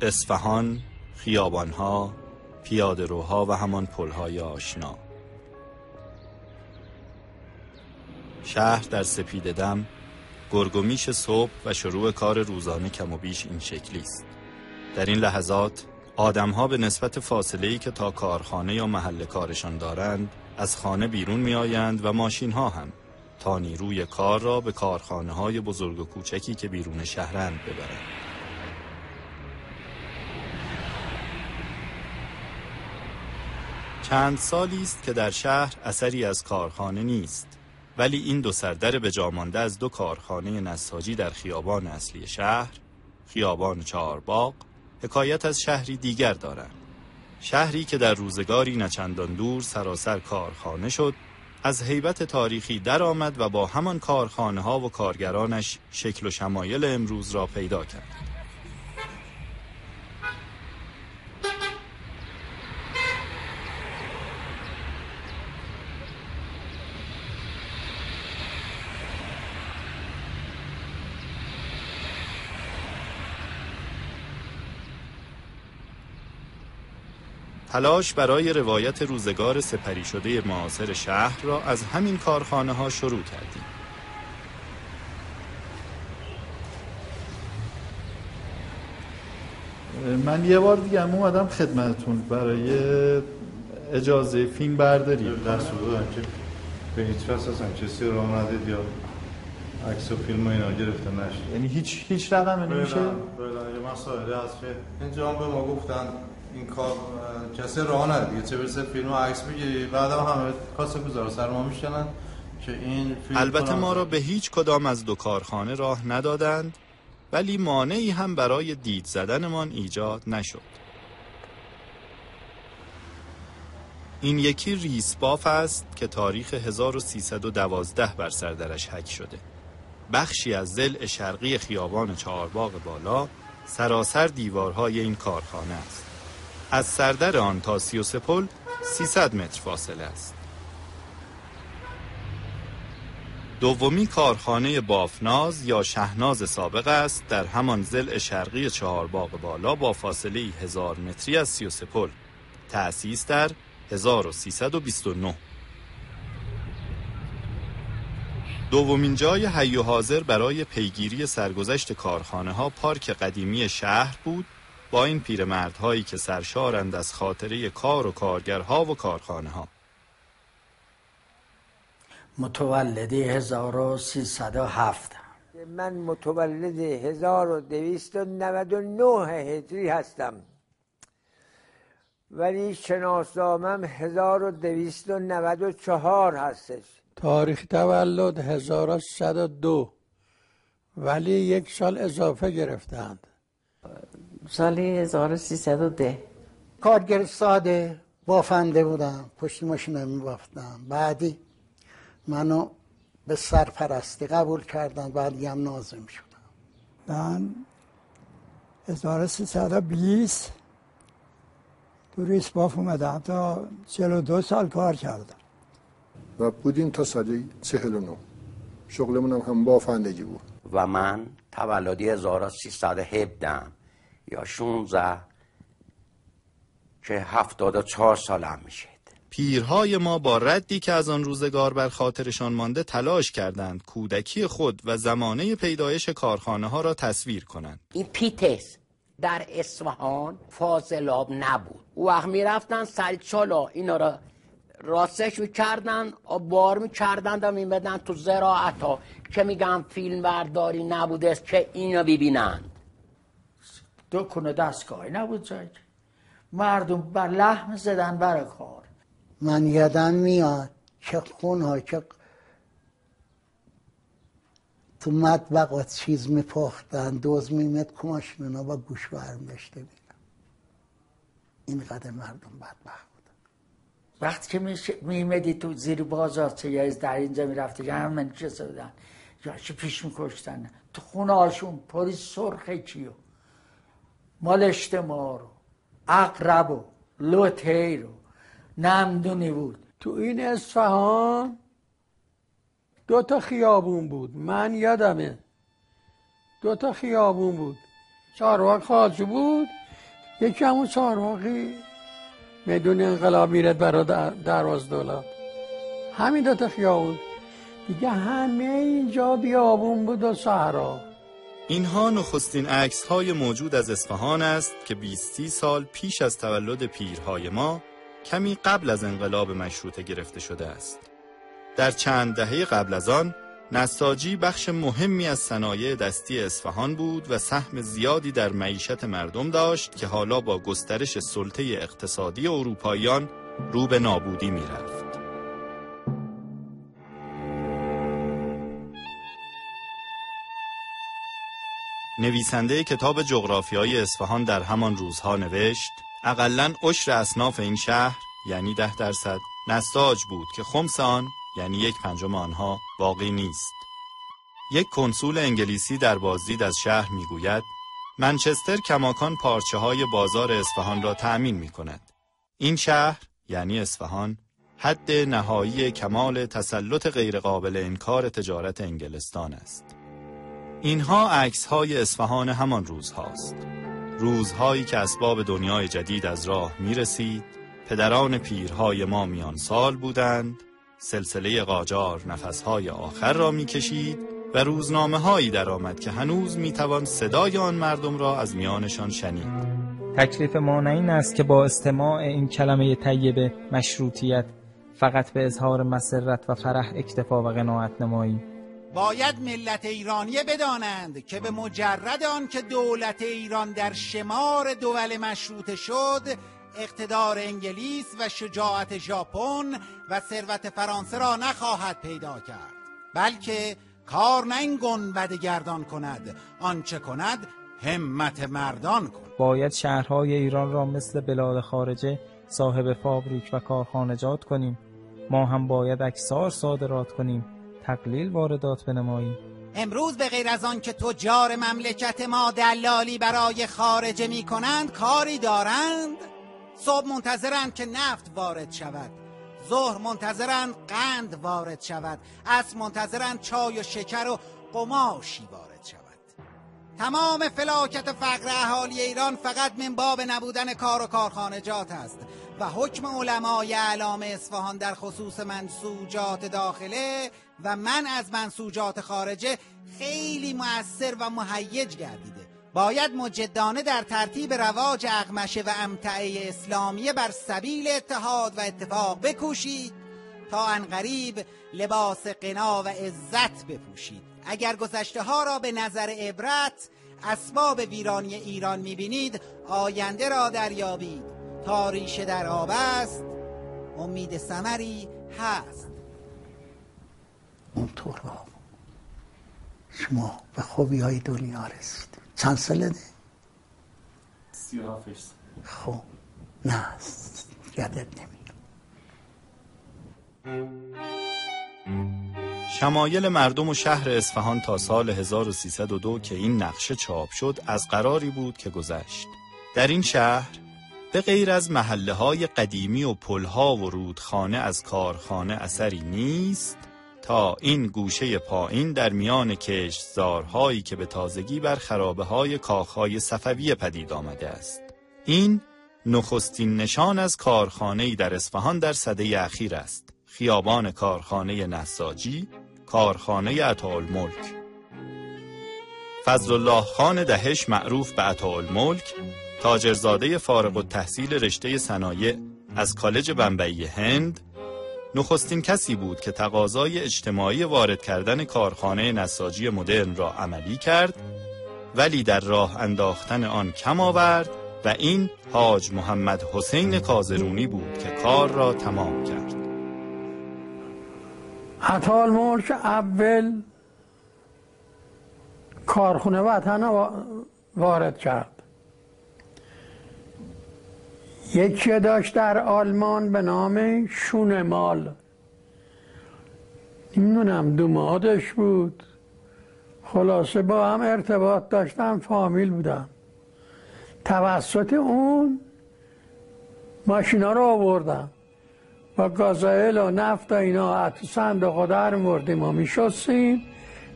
اصفهان، خیابانها، پیاده‌روها و همان پل‌های آشنا. شهر در سپیده دم، گرگ و میش صبح و شروع کار روزانه کم و بیش این شکلی است. در این لحظات آدم‌ها به نسبت فاصله‌ای که تا کارخانه یا محل کارشان دارند از خانه بیرون می‌آیند و ماشین‌ها هم تا نیروی کار را به کارخانه‌های بزرگ و کوچکی که بیرون شهرند ببرند. چند سالی است که در شهر اثری از کارخانه نیست، ولی این دو سردر به جا مانده از دو کارخانه نساجی در خیابان اصلی شهر، خیابان چهارباغ، حکایت از شهری دیگر دارند. شهری که در روزگاری نچندان دور سراسر کارخانه شد، از هیبت تاریخی در آمد و با همان کارخانه ها و کارگرانش شکل و شمایل امروز را پیدا کرد. تلاش برای روایت روزگار سپری شده معاصر شهر را از همین کارخانه ها شروع کردیم. من یه بار دیگه هم اومدم خدمتتون برای اجازه فیلم برداری. دست بودم که به هیچ وجه اصلا کسی راه ندید یا عکس و فیلم و اینا گرفته نشد. یعنی هیچ رقم نمیشه؟ بله یه مسائله هست که اینجا به ما گفتن این کار کسی راه ندید دیگه، چه برسه فیلم و عکس بگیری، بعدم همه کاسه گذار سر ما میشکنن که این فیلم. البته ما را به هیچ کدام از دو کارخانه راه ندادند، ولی مانعی هم برای دید زدنمان ایجاد نشد. این یکی ریسباف است که تاریخ 1312 بر سر درش حک شده. بخشی از ضلع شرقی خیابان چهارباغ بالا سراسر دیوارهای این کارخانه است. از سردر آن تا 33 پل 300 متر فاصله است. دومی کارخانه بافناز یا شهناز سابق است در همان ضلع شرقی چهارباغ بالا با فاصله 1000 متری از 33 پل. تأسیس در 1329. دومین جای حی و حاضر برای پیگیری سرگذشت کارخانه ها پارک قدیمی شهر بود، با این پیرمردهایی که سرشارند از خاطره کار و کارگرها و کارخانه ها. متولد 1307. من متولد 1299 هجری هستم، ولی شناسنامه‌ام 1294 هستش. تاریخ تولد 1102، ولی یک سال اضافه گرفتند. سال 1310. کارگر ساده بافنده بودم، پشت ماشین می‌بافتم. بعدی منو به سرپرستی قبول کردن، بعدی هم ناظم شدم. من 1320 تو ریسباف اومدم، تا 42 سال کار کردم و بودیم تا سال 49. شغلمون هم بافندگی بود. و من تولدی 1317 یا 16 که 74 سالم میشه. پیرهای ما با ردی که از آن روزگار بر خاطرشان مانده تلاش کردند کودکی خود و زمانه پیدایش کارخانه ها را تصویر کنند. این پیتس در اصفهان فاضلاب نبود. او وقت میرفتن سریچالا اینا را راستش میکردن، بار میکردن و میمدن تو زراعت ها که میگم فیلم برداری نبوده که اینا ببینند. دکون دستگاهی نبود جایی، مردم بر لحم زدن برای کار. من یادم میاد که خونها که تو مطبقات چیز میپختن، دوز میمد کماشنونا با گوش برم داشته بیدم. اینقدر مردم بدبخت بودن. وقتی که میمدی تو زیر بازار یا در اینجا میرفتی که همه نشسته بودن یا چه پیش میکشتن تو خونه هاشون پلیس سرخه چیو مال اجتماع رو عقرب و لوتهی رو نمدونی بود. تو این اصفهان 2 خیابون بود، من یادمه 2 خیابون بود. چهارباغ خالص بود، یکی همون چهارراهی میدون انقلاب میره برای دروازه دولت، همین دوتا خیابون دیگه، همه اینجا بیابون بود و صحرا. اینها نخستین عکس‌های موجود از اصفهان است که 20 سال پیش از تولد پیرهای ما، کمی قبل از انقلاب مشروطه گرفته شده است. در چند دهه قبل از آن، نساجی بخش مهمی از صنایع دستی اصفهان بود و سهم زیادی در معیشت مردم داشت که حالا با گسترش سلطه اقتصادی اروپاییان رو به نابودی می‌رفت. نویسنده کتاب جغرافیای اصفهان در همان روزها نوشت: اقلاً عشر اصناف این شهر، یعنی 10%، نساج بود که خمس آن، یعنی 1/5 آنها، باقی نیست. یک کنسول انگلیسی در بازدید از شهر میگوید: منچستر کماکان پارچه‌های بازار اصفهان را تأمین می‌کند. این شهر، یعنی اصفهان، حد نهایی کمال تسلط غیرقابل انکار تجارت انگلستان است. اینها عکس‌های اصفهان همان روزهاست. روزهایی که اسباب دنیای جدید از راه می‌رسید، پدران پیرهای ما میان سال بودند، سلسله قاجار نفسهای آخر را می‌کشید و روزنامه‌هایی درآمد که هنوز می‌توان صدای آن مردم را از میانشان شنید. تکلیف ما نه این است که با استماع این کلمه طیبه مشروطیت فقط به اظهار مسرت و فرح اکتفا و قناعت نماییم. باید ملت ایرانیه بدانند که به مجرد آن که دولت ایران در شمار دول مشروطه شد، اقتدار انگلیس و شجاعت ژاپن و ثروت فرانسه را نخواهد پیدا کرد، بلکه کار نه این گنبد گردان کند، آنچه کند همت مردان کند. باید شهرهای ایران را مثل بلاد خارجه صاحب فابریک و کارخانجات کنیم. ما هم باید اکثار صادرات کنیم، تقلیل واردات بنماییم. امروز به غیر از آن که تجار مملکت ما دلالی برای خارجه می کنند کاری دارند؟ صبح منتظرند که نفت وارد شود، ظهر منتظرند قند وارد شود، عصر منتظرند چای و شکر و قماشی وارد شود. تمام فلاکت فقر اهالی ایران فقط من باب نبودن کار و کارخانجات است و حکم علمای اعلام اصفهان در خصوص منسوجات داخله و من از منسوجات خارجه خیلی مؤثر و مهیج گردیده. باید مجدانه در ترتیب رواج اقمشه و امتعه اسلامیه بر سبیل اتحاد و اتفاق بکوشید تا عنقریب لباس غنا و عزت بپوشید. اگر گذشته ها را به نظر عبرت اسباب ویرانی ایران میبینید، آینده را دریابید. تا ریشه در آب است، امید ثمری هست. اونطور شما به خوبی های دنیا رسید. چند ساله ده؟ 37. خب نه یادت نمیاد. شمایل مردم و شهر اصفهان تا سال 1302 که این نقشه چاپ شد از قراری بود که گذشت. در این شهر به غیر از محله‌های قدیمی و پل‌ها و رودخانه از کارخانه اثری نیست تا این گوشه پایین در میان کشتزارهایی که به تازگی بر خرابه‌های کاخهای صفویه پدید آمده است. این نخستین نشان از کارخانه‌ای در اصفهان در سده اخیر است. خیابان کارخانه نساجی، کارخانه عطاالملک. فضلالله خان دهش معروف به عطاالملک، تاجرزاده فارغ التحصیل رشته صنایع از کالج بمبئی هند، نخستین کسی بود که تقاضای اجتماعی وارد کردن کارخانه نساجی مدرن را عملی کرد، ولی در راه انداختن آن کم آورد و این حاج محمد حسین کازرونی بود که کار را تمام کرد. عطاالملک اول کارخونه وطن وارد کرد. یکی داشت در آلمان به نام شونمال، نمیدونم دومادش بود، خلاصه با هم ارتباط داشتن، فامیل بودن. توسط اون ماشینا رو آوردن و گازائل و نفت و اینا تو صندوق در مردیم و میشستیم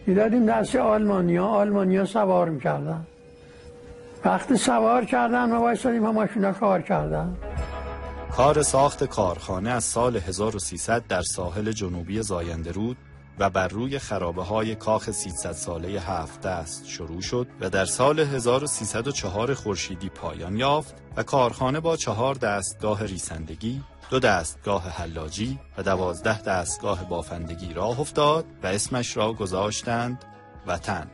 میدادیم دست آلمانیا سوار میکردن. وقتی سوار کردن ما وایسادیم و ماشینا کار کردن. کار ساخت کارخانه از سال 1300 در ساحل جنوبی زاینده رود و بر روی خرابه‌های کاخ 300 ساله 7 دست شروع شد و در سال 1304 خورشیدی پایان یافت و کارخانه با 4 دستگاه ریسندگی، 2 دستگاه حلاجی و 12 دستگاه بافندگی راه افتاد و اسمش را گذاشتند وطن.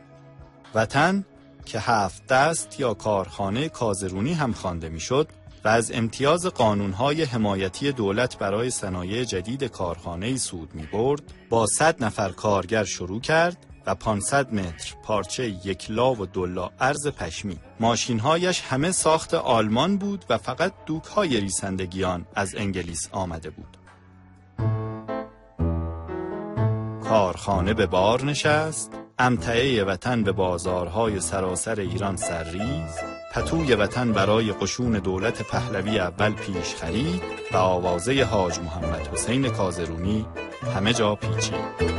وطن که 7 دست یا کارخانه کازرونی هم خوانده میشد و از امتیاز قانونهای حمایتی دولت برای صنایع جدید کارخانه‌ای سود می‌برد، با 100 نفر کارگر شروع کرد و 500 متر پارچه 1 لا و 2 لا ارز پشمی. ماشین‌هایش همه ساخت آلمان بود و فقط دوک‌های ریسندگیان از انگلیس آمده بود. کارخانه به بار نشست، امتعه وطن به بازارهای سراسر ایران سرریز، پتوی وطن برای قشون دولت پهلوی اول پیش خرید و آوازه حاج محمد حسین کازرونی همه جا پیچید.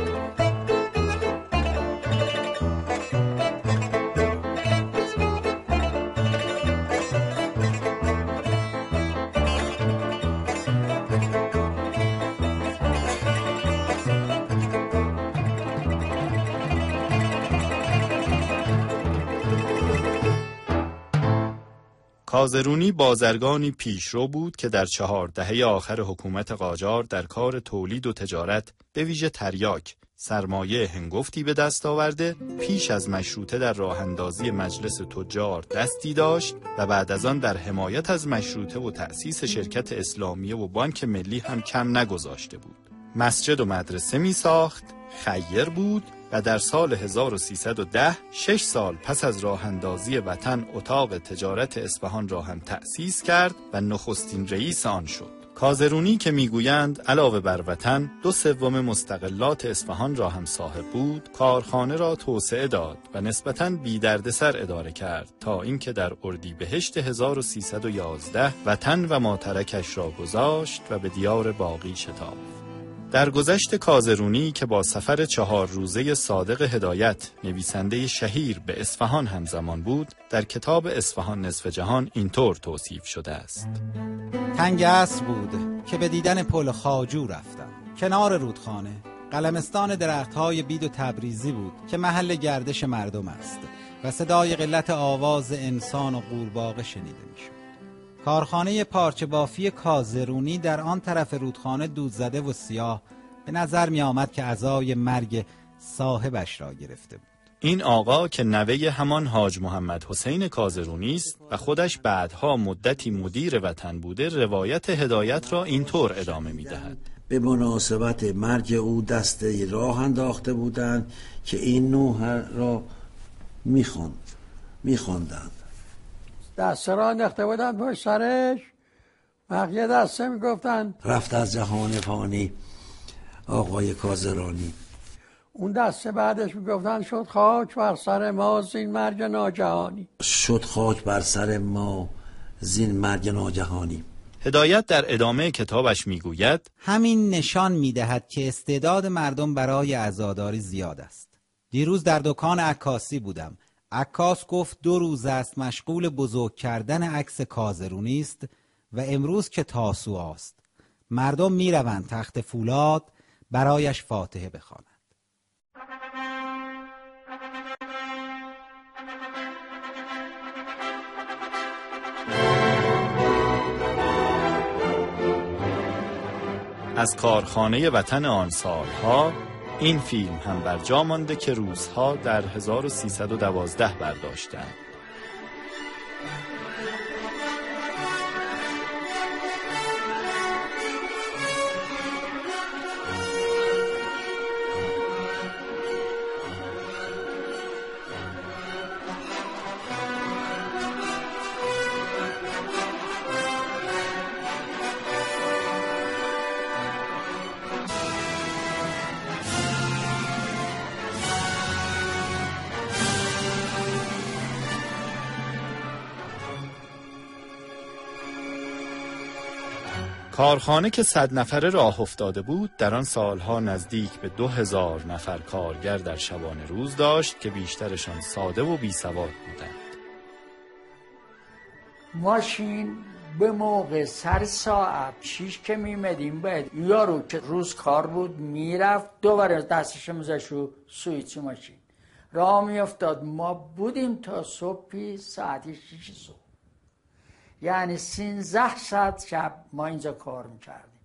کازرونی بازرگانی پیشرو بود که در 4 دهه آخر حکومت قاجار در کار تولید و تجارت به ویژه تریاک سرمایه هنگفتی به دست آورده، پیش از مشروطه در راه اندازی مجلس تجار دستی داشت و بعد از آن در حمایت از مشروطه و تأسیس شرکت اسلامیه و بانک ملی هم کم نگذاشته بود. مسجد و مدرسه می ساخت، خیر بود و در سال 1310 6 سال پس از راه اندازی وطن اتاق تجارت اصفهان را هم تأسیس کرد و نخستین رئیس آن شد. کازرونی که میگویند علاوه بر وطن 2/3 مستغلات اصفهان را هم صاحب بود، کارخانه را توسعه داد و نسبتاً بی دردسر اداره کرد تا اینکه در اردیبهشت 1311 وطن و ماترکش را گذاشت و به دیار باقی شتافت. در گذشت کازرونی که با سفر 4 روزه صادق هدایت نویسنده شهیر به اصفهان همزمان بود، در کتاب اصفهان نصف جهان اینطور توصیف شده است: تنگ عصر بود که به دیدن پل خواجو رفتم. کنار رودخانه قلمستان درخت‌های بید و تبریزی بود که محل گردش مردم است و صدای قلت آواز انسان و قورباغه شنیده می‌شد. کارخانه پارچه بافی کازرونی در آن طرف رودخانه دود زده و سیاه به نظر می آمد که عزای مرگ صاحبش را گرفته بود. این آقا که نوه همان حاج محمد حسین کازرونی است و خودش بعدها مدتی مدیر وطن بوده، روایت هدایت را اینطور ادامه می دهد: به مناسبت مرگ او دسته راه انداخته بودند که این نوح را می‌خواندند. دسته را انداخته بودن پشت سرش، بقیه دسته میگفتن رفت از جهان فانی آقای کازرانی. اون دسته بعدش میگفتن شد خاک بر سر ما زین مرگ ناجهانی. شد خاک بر سر ما زین مرگ ناجهانی. هدایت در ادامه کتابش میگوید همین نشان میدهد که استعداد مردم برای عزاداری زیاد است. دیروز در دکان عکاسی بودم. عکاس گفت 2 روز است مشغول بزرگ کردن عکس کازرونی است و امروز که تاسوعا است. مردم میروند تخت فولاد برایش فاتحه بخوانند. از کارخانه وطن آن سالها این فیلم هم بر جا مانده که روزها در 1312 برداشتند. کارخانه که 100 نفره راه افتاده بود، در آن سالها نزدیک به 2000 نفر کارگر در شبانه روز داشت که بیشترشان ساده و بی سواد بودند. ماشین به موقع سر ساعت 6 که میمدیم باید یارو که روز کار بود میرفت دوباره دستش میذاشت رو سویچ ماشین راه میافتاد. ما بودیم تا صبحی ساعت 6 صبح، یعنی 13 ساعت شب ما اینجا کار میکردیم،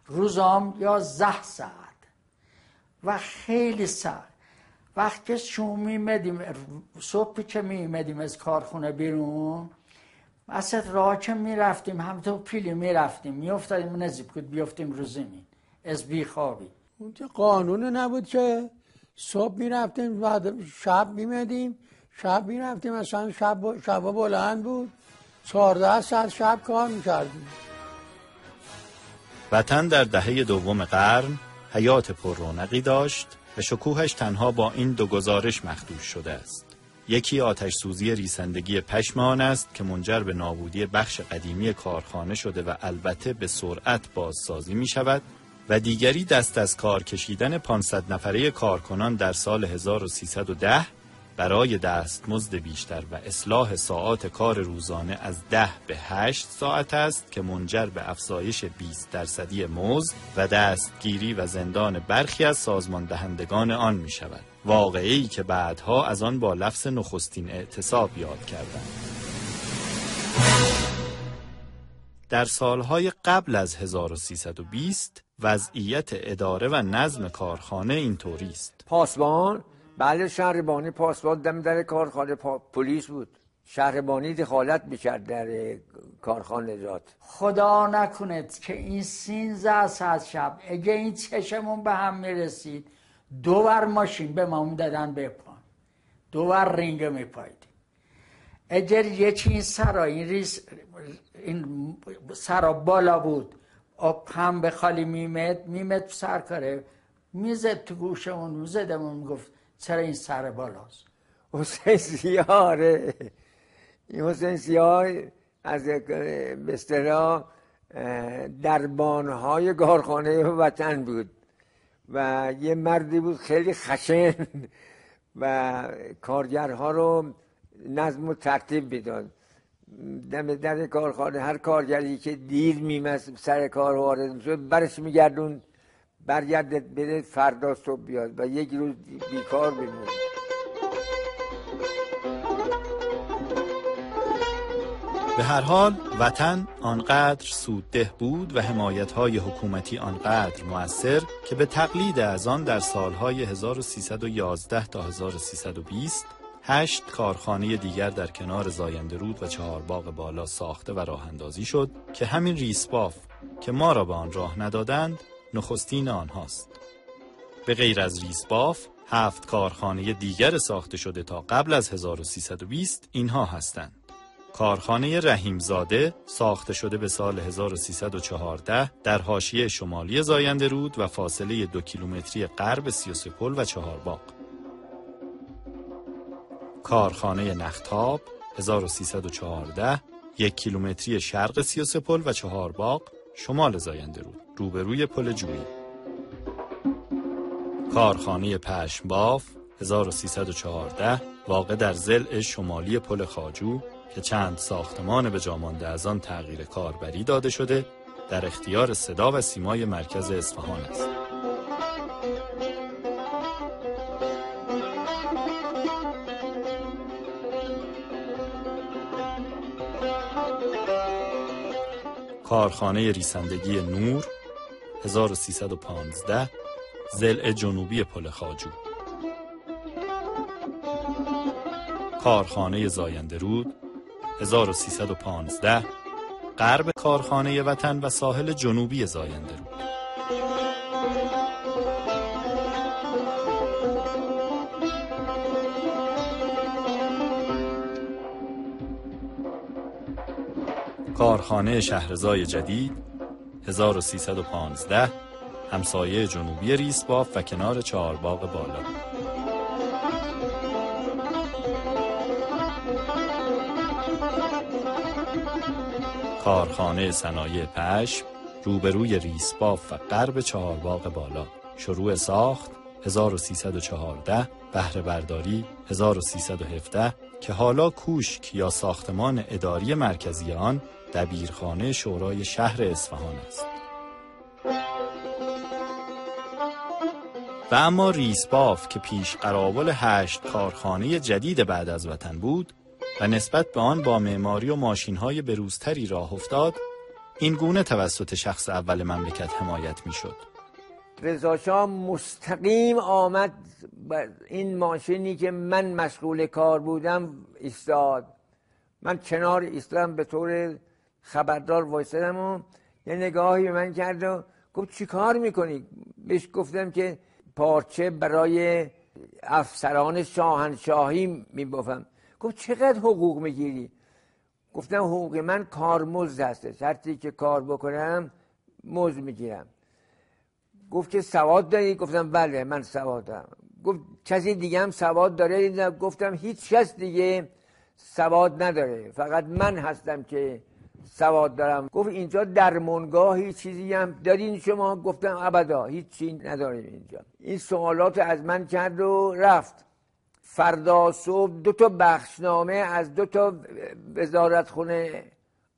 روزام 11 ساعت و خیلی سخت. وقتی که شما میمدیم صبحی که میمدیم از کارخونه بیرون، اصلا راه که میرفتیم همونطور پیلی میرفتیم میافتادیم نزدیک بود بیافتیم رو زمین از بیخوابی. اون که قانون نبود که صبح میرفتیم بعد شب میمدیم، شب میرفتیم اصلا شب بلند بود 14 ساعت شب کار میکردیم. وطن در دهه دوم قرن حیات پر رونقی داشت و شکوهش تنها با این دو گزارش مخدوش شده است. یکی آتش سوزی ریسندگی پشم آن است که منجر به نابودی بخش قدیمی کارخانه شده و البته به سرعت بازسازی می شود، و دیگری دست از کار کشیدن 500 نفره کارکنان در سال 1310 برای دستمزد بیشتر و اصلاح ساعات کار روزانه از 10 به 8 ساعت است که منجر به افزایش 20% مزد و دستگیری و زندان برخی از سازمان دهندگان آن می شود. واقعی که بعدها از آن با لفظ نخستین اعتصاب یاد کردند. در سالهای قبل از 1320 وضعیت اداره و نظم کارخانه اینطوری است. پاسبان، بله شهربانی پاسبان دم در کارخانه پلیس بود. شهربانی دخالت میکرد در کارخانجات. خدا نکند که این 13 ساعت شب اگه این چشمون به هم میرسید 2 بار ماشین به ما دادن بپان، 2 بار رینگ میپایدیم. اگر یکی این سرا این سرا بالا بود هم به خالی میمد سر کاره میزد تو گوشمون میزدمون میگفت چرا این سر بالاست. حسین سیاره، این حسین سیاه از به اصطلاح دربانهای کارخانه وطن بود و یه مردی بود خیلی خشن و کارگرها رو نظم و ترتیب میداد. دم در کارخانه هر کارگری که دیر میمد سر کار وارد میشد برش میگردون برگردد بره فردا صبح بیاد و یک روز بیکار بمونه. به هر حال وطن آنقدر سودده بود و حمایت‌های حکومتی آنقدر مؤثر که به تقلید از آن در سالهای 1311 تا 1320 8 کارخانه دیگر در کنار زاینده رود و چهارباغ بالا ساخته و راه اندازی شد که همین ریسباف که ما را به آن راه ندادند نخستین آنهاست. به غیر از ریسباف 7 کارخانه دیگر ساخته شده تا قبل از 1320 اینها هستند: کارخانه رحیمزاده ساخته شده به سال 1314 در حاشیه شمالی زاینده رود و فاصله 2 کیلومتری غرب 33 پل و چهارباغ. کارخانه نختاب 1314 1 کیلومتری شرق 33 پل و چهارباغ شمال زاینده رود روبروی پل جویی. کارخانه پشمباف 1314 واقع در ضلع شمالی پل خواجو که چند ساختمان به جا مانده از آن تغییر کاربری داده شده در اختیار صدا و سیمای مرکز اصفهان است. کارخانه ریسندگی نور 1315 ضلع جنوبی پل خواجو. کارخانه زاینده رود 1315 غرب کارخانه وطن و ساحل جنوبی زاینده رود. کارخانه شهرزای جدید 1315 همسایه جنوبی ریسباف و کنار چهارباغ بالا. کارخانه صنایع پشم روبروی ریسباف و غرب چهارباغ بالا. شروع ساخت 1314 بهره برداری 1317 که حالا کوشک یا ساختمان اداری مرکزی آن دبیرخانه شورای شهر اصفهان است. و اما ریسباف که پیش قراول 8 کارخانه جدید بعد از وطن بود و نسبت به آن با معماری و ماشین‌های بروزتری راه افتاد، این گونه توسط شخص اول مملکت حمایت می‌شد. رضا شاه مستقیم آمد این ماشینی که من مشغول کار بودم ایستاد. من کنار ایستادم به طور خبردار وایسادم و یه نگاهی به من کرد و گفت چی کار میکنی؟ بهش گفتم که پارچه برای افسران شاهنشاهی میبافم. گفت چقدر حقوق میگیری؟ گفتم حقوق من کارمزد هستش، هرچی که کار بکنم مزد میگیرم. گفت که سواد داری؟ گفتم بله من سواد دارم. گفت کسی دیگه هم سواد داره؟ گفتم هیچ کس دیگه سواد نداره، فقط من هستم که سواد دارم. گفت اینجا درمانگاهی چیزی هم دارین شما؟ گفتم ابدا هیچی نداریم اینجا. این سوالات از من کرد و رفت. فردا صبح 2 بخشنامه از 2 وزارتخونه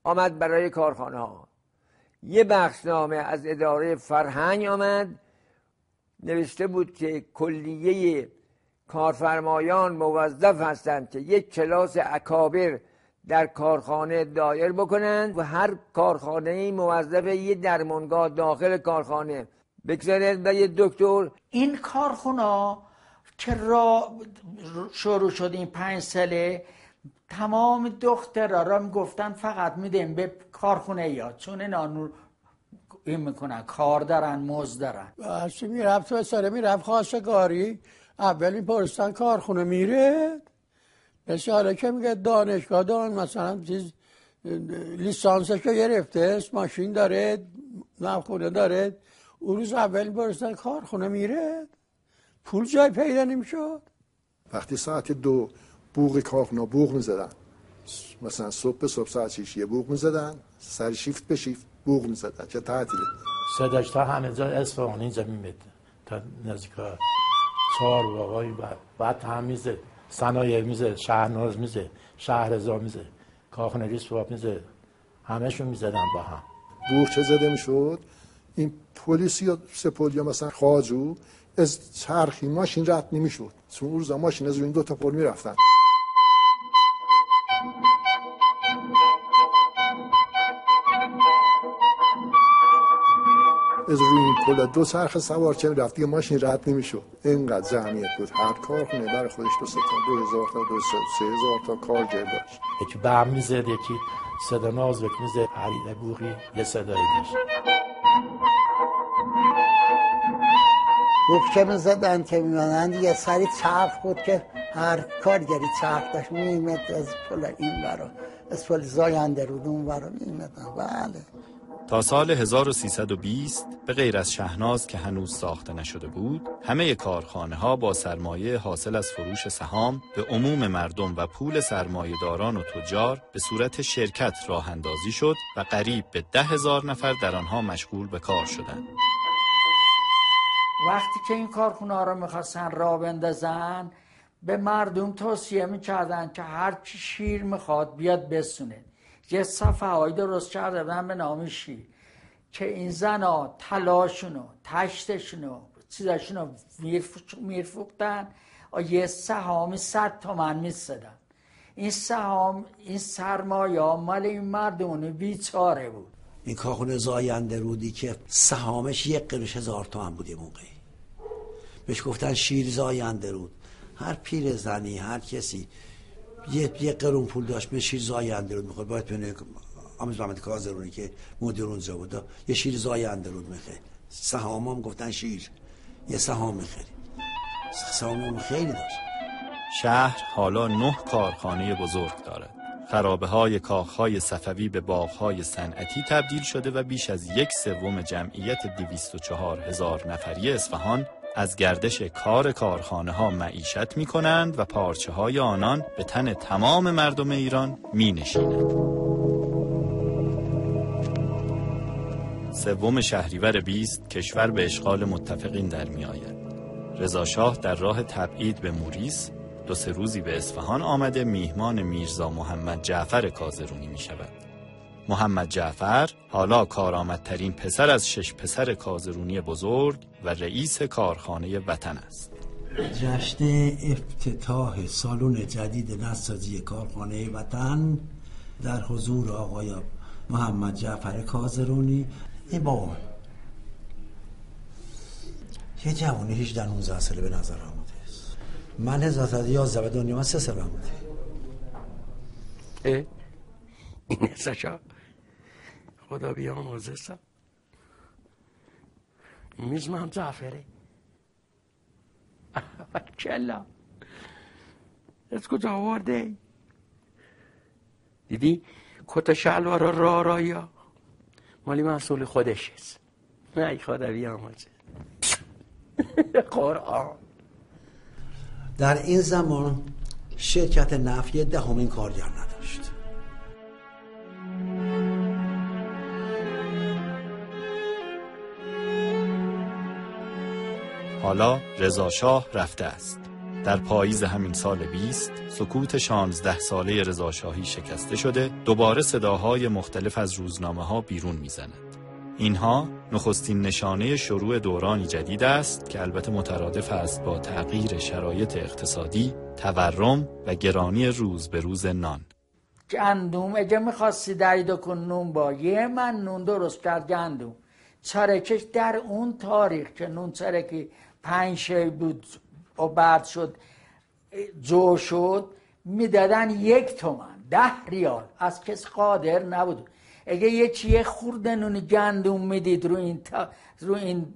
آمد برای کارخانه ها. یه بخشنامه از اداره فرهنگ آمد، نوشته بود که کلیه کارفرمایان موظف هستند که یک کلاس اکابر در کارخانه دایر بکنند و هر کارخانه‌ای موظف یه درمانگاه داخل کارخانه بگذارد و یه دکتر. این کارخونه که شروع شد این 5 ساله، تمام دخترها را میگفتن فقط میدیم به کارخونه یا چون اینا این میکنن کار دارن مزد دارن. هرچی میرفت تو سره میرفت خواستگاری اول میپرستن کارخونه میره بسیاره که میگه دانشگاه دارن مثلا چیز لیسانسش که گرفته ماشین داره نخونه داره، اون روز اول میپرستن کارخونه میره، پول جای پیدا نمیشد. وقتی ساعت 2 بوق کارخونه بوق میزدن، مثلا صبح به صبح ساعت 6 یه بوق میزدن، سر شیفت به شیفت بوق میزدن که تعطیله. صداش تا همه جا اصفهان اینجا میمد تا نزدیک 4 واقعی بعد هم میزد، صنایع میزد، شهرناز میزد، شهرزا میزد، کارخانه ریسباف میزد، همهشون میزدن با هم. بوق چه زده میشد؟ این پلیس یا سپول یا مثلا خواجو از چرخی ماشین رد نمیشد، چون اون روزا ماشین از این 2 تا پل میرفتن. از روی این پل 2 چرخ سوار چه رفت دیگه ماشین رد نمیشد، اینقدر جمعیت بود. هر کارخونه برای خودش 2,000 تا 3,000 تا کارگر داشت. یکی بم میزد، یکی صدا نازک میزد، هر بوقی یه صدایی داشت. بوق که میزدن که میمدن یه سری چرخ بود که هر کارگری چرخ داشت میمد از پل این برا از پل زاینده رود اون برا میمدن. بله. تا سال 1320 به غیر از شهناز که هنوز ساخته نشده بود، همه کارخانه ها با سرمایه حاصل از فروش سهام به عموم مردم و پول سرمایه‌داران و تجار به صورت شرکت راه اندازی شد و قریب به 10,000 نفر در آنها مشغول به کار شدند. وقتی که این کارخونه ها رو میخواستن راه بندازن، به مردم توصیه میکردن که هر چی شیر میخواد بیاد بسونه. یه صفحه های درست کرده بودن به نام شیر که این زنها طلاشونو، تشتشونو، چیزاشونو میرفوختن و یه سهامی 100 تومن میستدن. این سهام، این سرمایه مال این مردمون بیچاره بود. این کارخونه زاینده رودی که سهامش 1,000 تومن بود یه موقعی، بهش گفتن شیر زاینده رود. هر پیر زنی، هر کسی یه قرون پول داشت به شیر زاینده رود میخواد، باید بینه آموز محمد کاظرونی که مدیر اونجا بود یه شیر زاینده رود میخواد. سهام هم گفتن شیر، یه سهام میخواد. سهام هم خیلی داشت. شهر حالا 9 کارخانه بزرگ دارد. خرابه‌های کاخهای صفوی به باغ‌های صنعتی تبدیل شده و بیش از 1/3 جمعیت 204,000 نفری اصفهان از گردش کار کارخانه‌ها معیشت می‌کنند و پارچه‌های آنان به تن تمام مردم ایران می‌نشیند. 3 شهریور 20 کشور به اشغال متفقین در می‌آید. رضا شاه در راه تبعید به موریس 2-3 روزی به اصفهان آمده میهمان میرزا محمد جعفر کازرونی می شود. محمد جعفر حالا کارآمدترین پسر از 6 پسر کازرونی بزرگ و رئیس کارخانه وطن است. جشن افتتاح سالن جدید نساجی کارخانه وطن در حضور آقای محمد جعفر کازرونی. این بابا یه جوانی 18-19 ساله به نظر آمده است. من 1111 به دنیا من 3 سال آمده. این نساشا خدا بیامرزه سا میز من جعفره کلا از کجا آورده؟ دیدی کت شلوار رارایا مالی مسئول خودش است. نه خدا بیامرزه قرآن. در این زمان شرکت نفت 10 کارگر نداشت. حالا رضا شاه رفته است. در پاییز همین سال 20 سکوت 16 ساله رضا شاهی شکسته شده، دوباره صداهای مختلف از روزنامه‌ها بیرون می‌زند. اینها نخستین نشانه شروع دورانی جدید است که البته مترادف است با تغییر شرایط اقتصادی، تورم و گرانی روز به روز نان. گندم اگه می‌خواستی دریده کن نون با یه من نون درست کرد گندم چرکش در اون تاریخ که نون چرکی 5 شی بود و بعد شد جو شد میدادن 1 تومن 10 ریال از کس قادر نبود. اگه یه چیه خورده نون گندم میدید رو این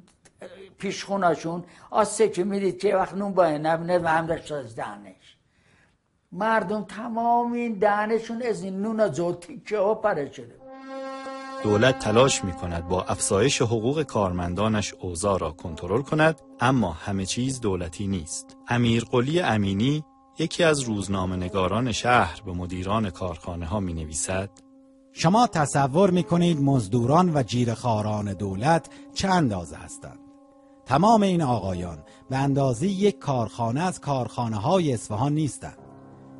پیشخوناشون آسه که میدید که وقت نون باید نبینه و هم داشت از دهنش مردم تمام این دهنشون از این نون جو تیکه ها پره شده. دولت تلاش می کند با افزایش حقوق کارمندانش اوضاع را کنترل کند، اما همه چیز دولتی نیست. امیرقلی امینی، یکی از روزنامه‌نگاران شهر، به مدیران کارخانه ها می نویسد: شما تصور می کنید مزدوران و جیره‌خواران دولت چه اندازه هستند؟ تمام این آقایان به اندازه یک کارخانه از کارخانه های اصفهان نیستند.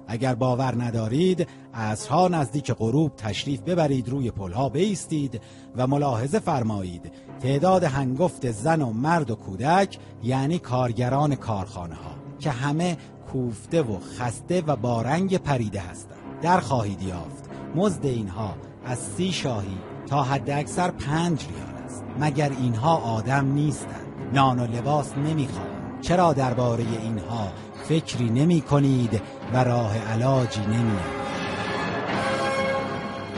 اگر باور ندارید عصرها نزدیک غروب تشریف ببرید روی پلها بایستید و ملاحظه فرمایید تعداد هنگفت زن و مرد و کودک، یعنی کارگران کارخانه ها که همه کوفته و خسته و با رنگ پریده هستند. در خواهید یافت مزد اینها از 30 شاهی تا حد اکثر 5 ریال است. مگر اینها آدم نیستند؟ نان و لباس نمیخواهند؟ چرا درباره اینها فکری نمی کنید و راه علاجی نمی؟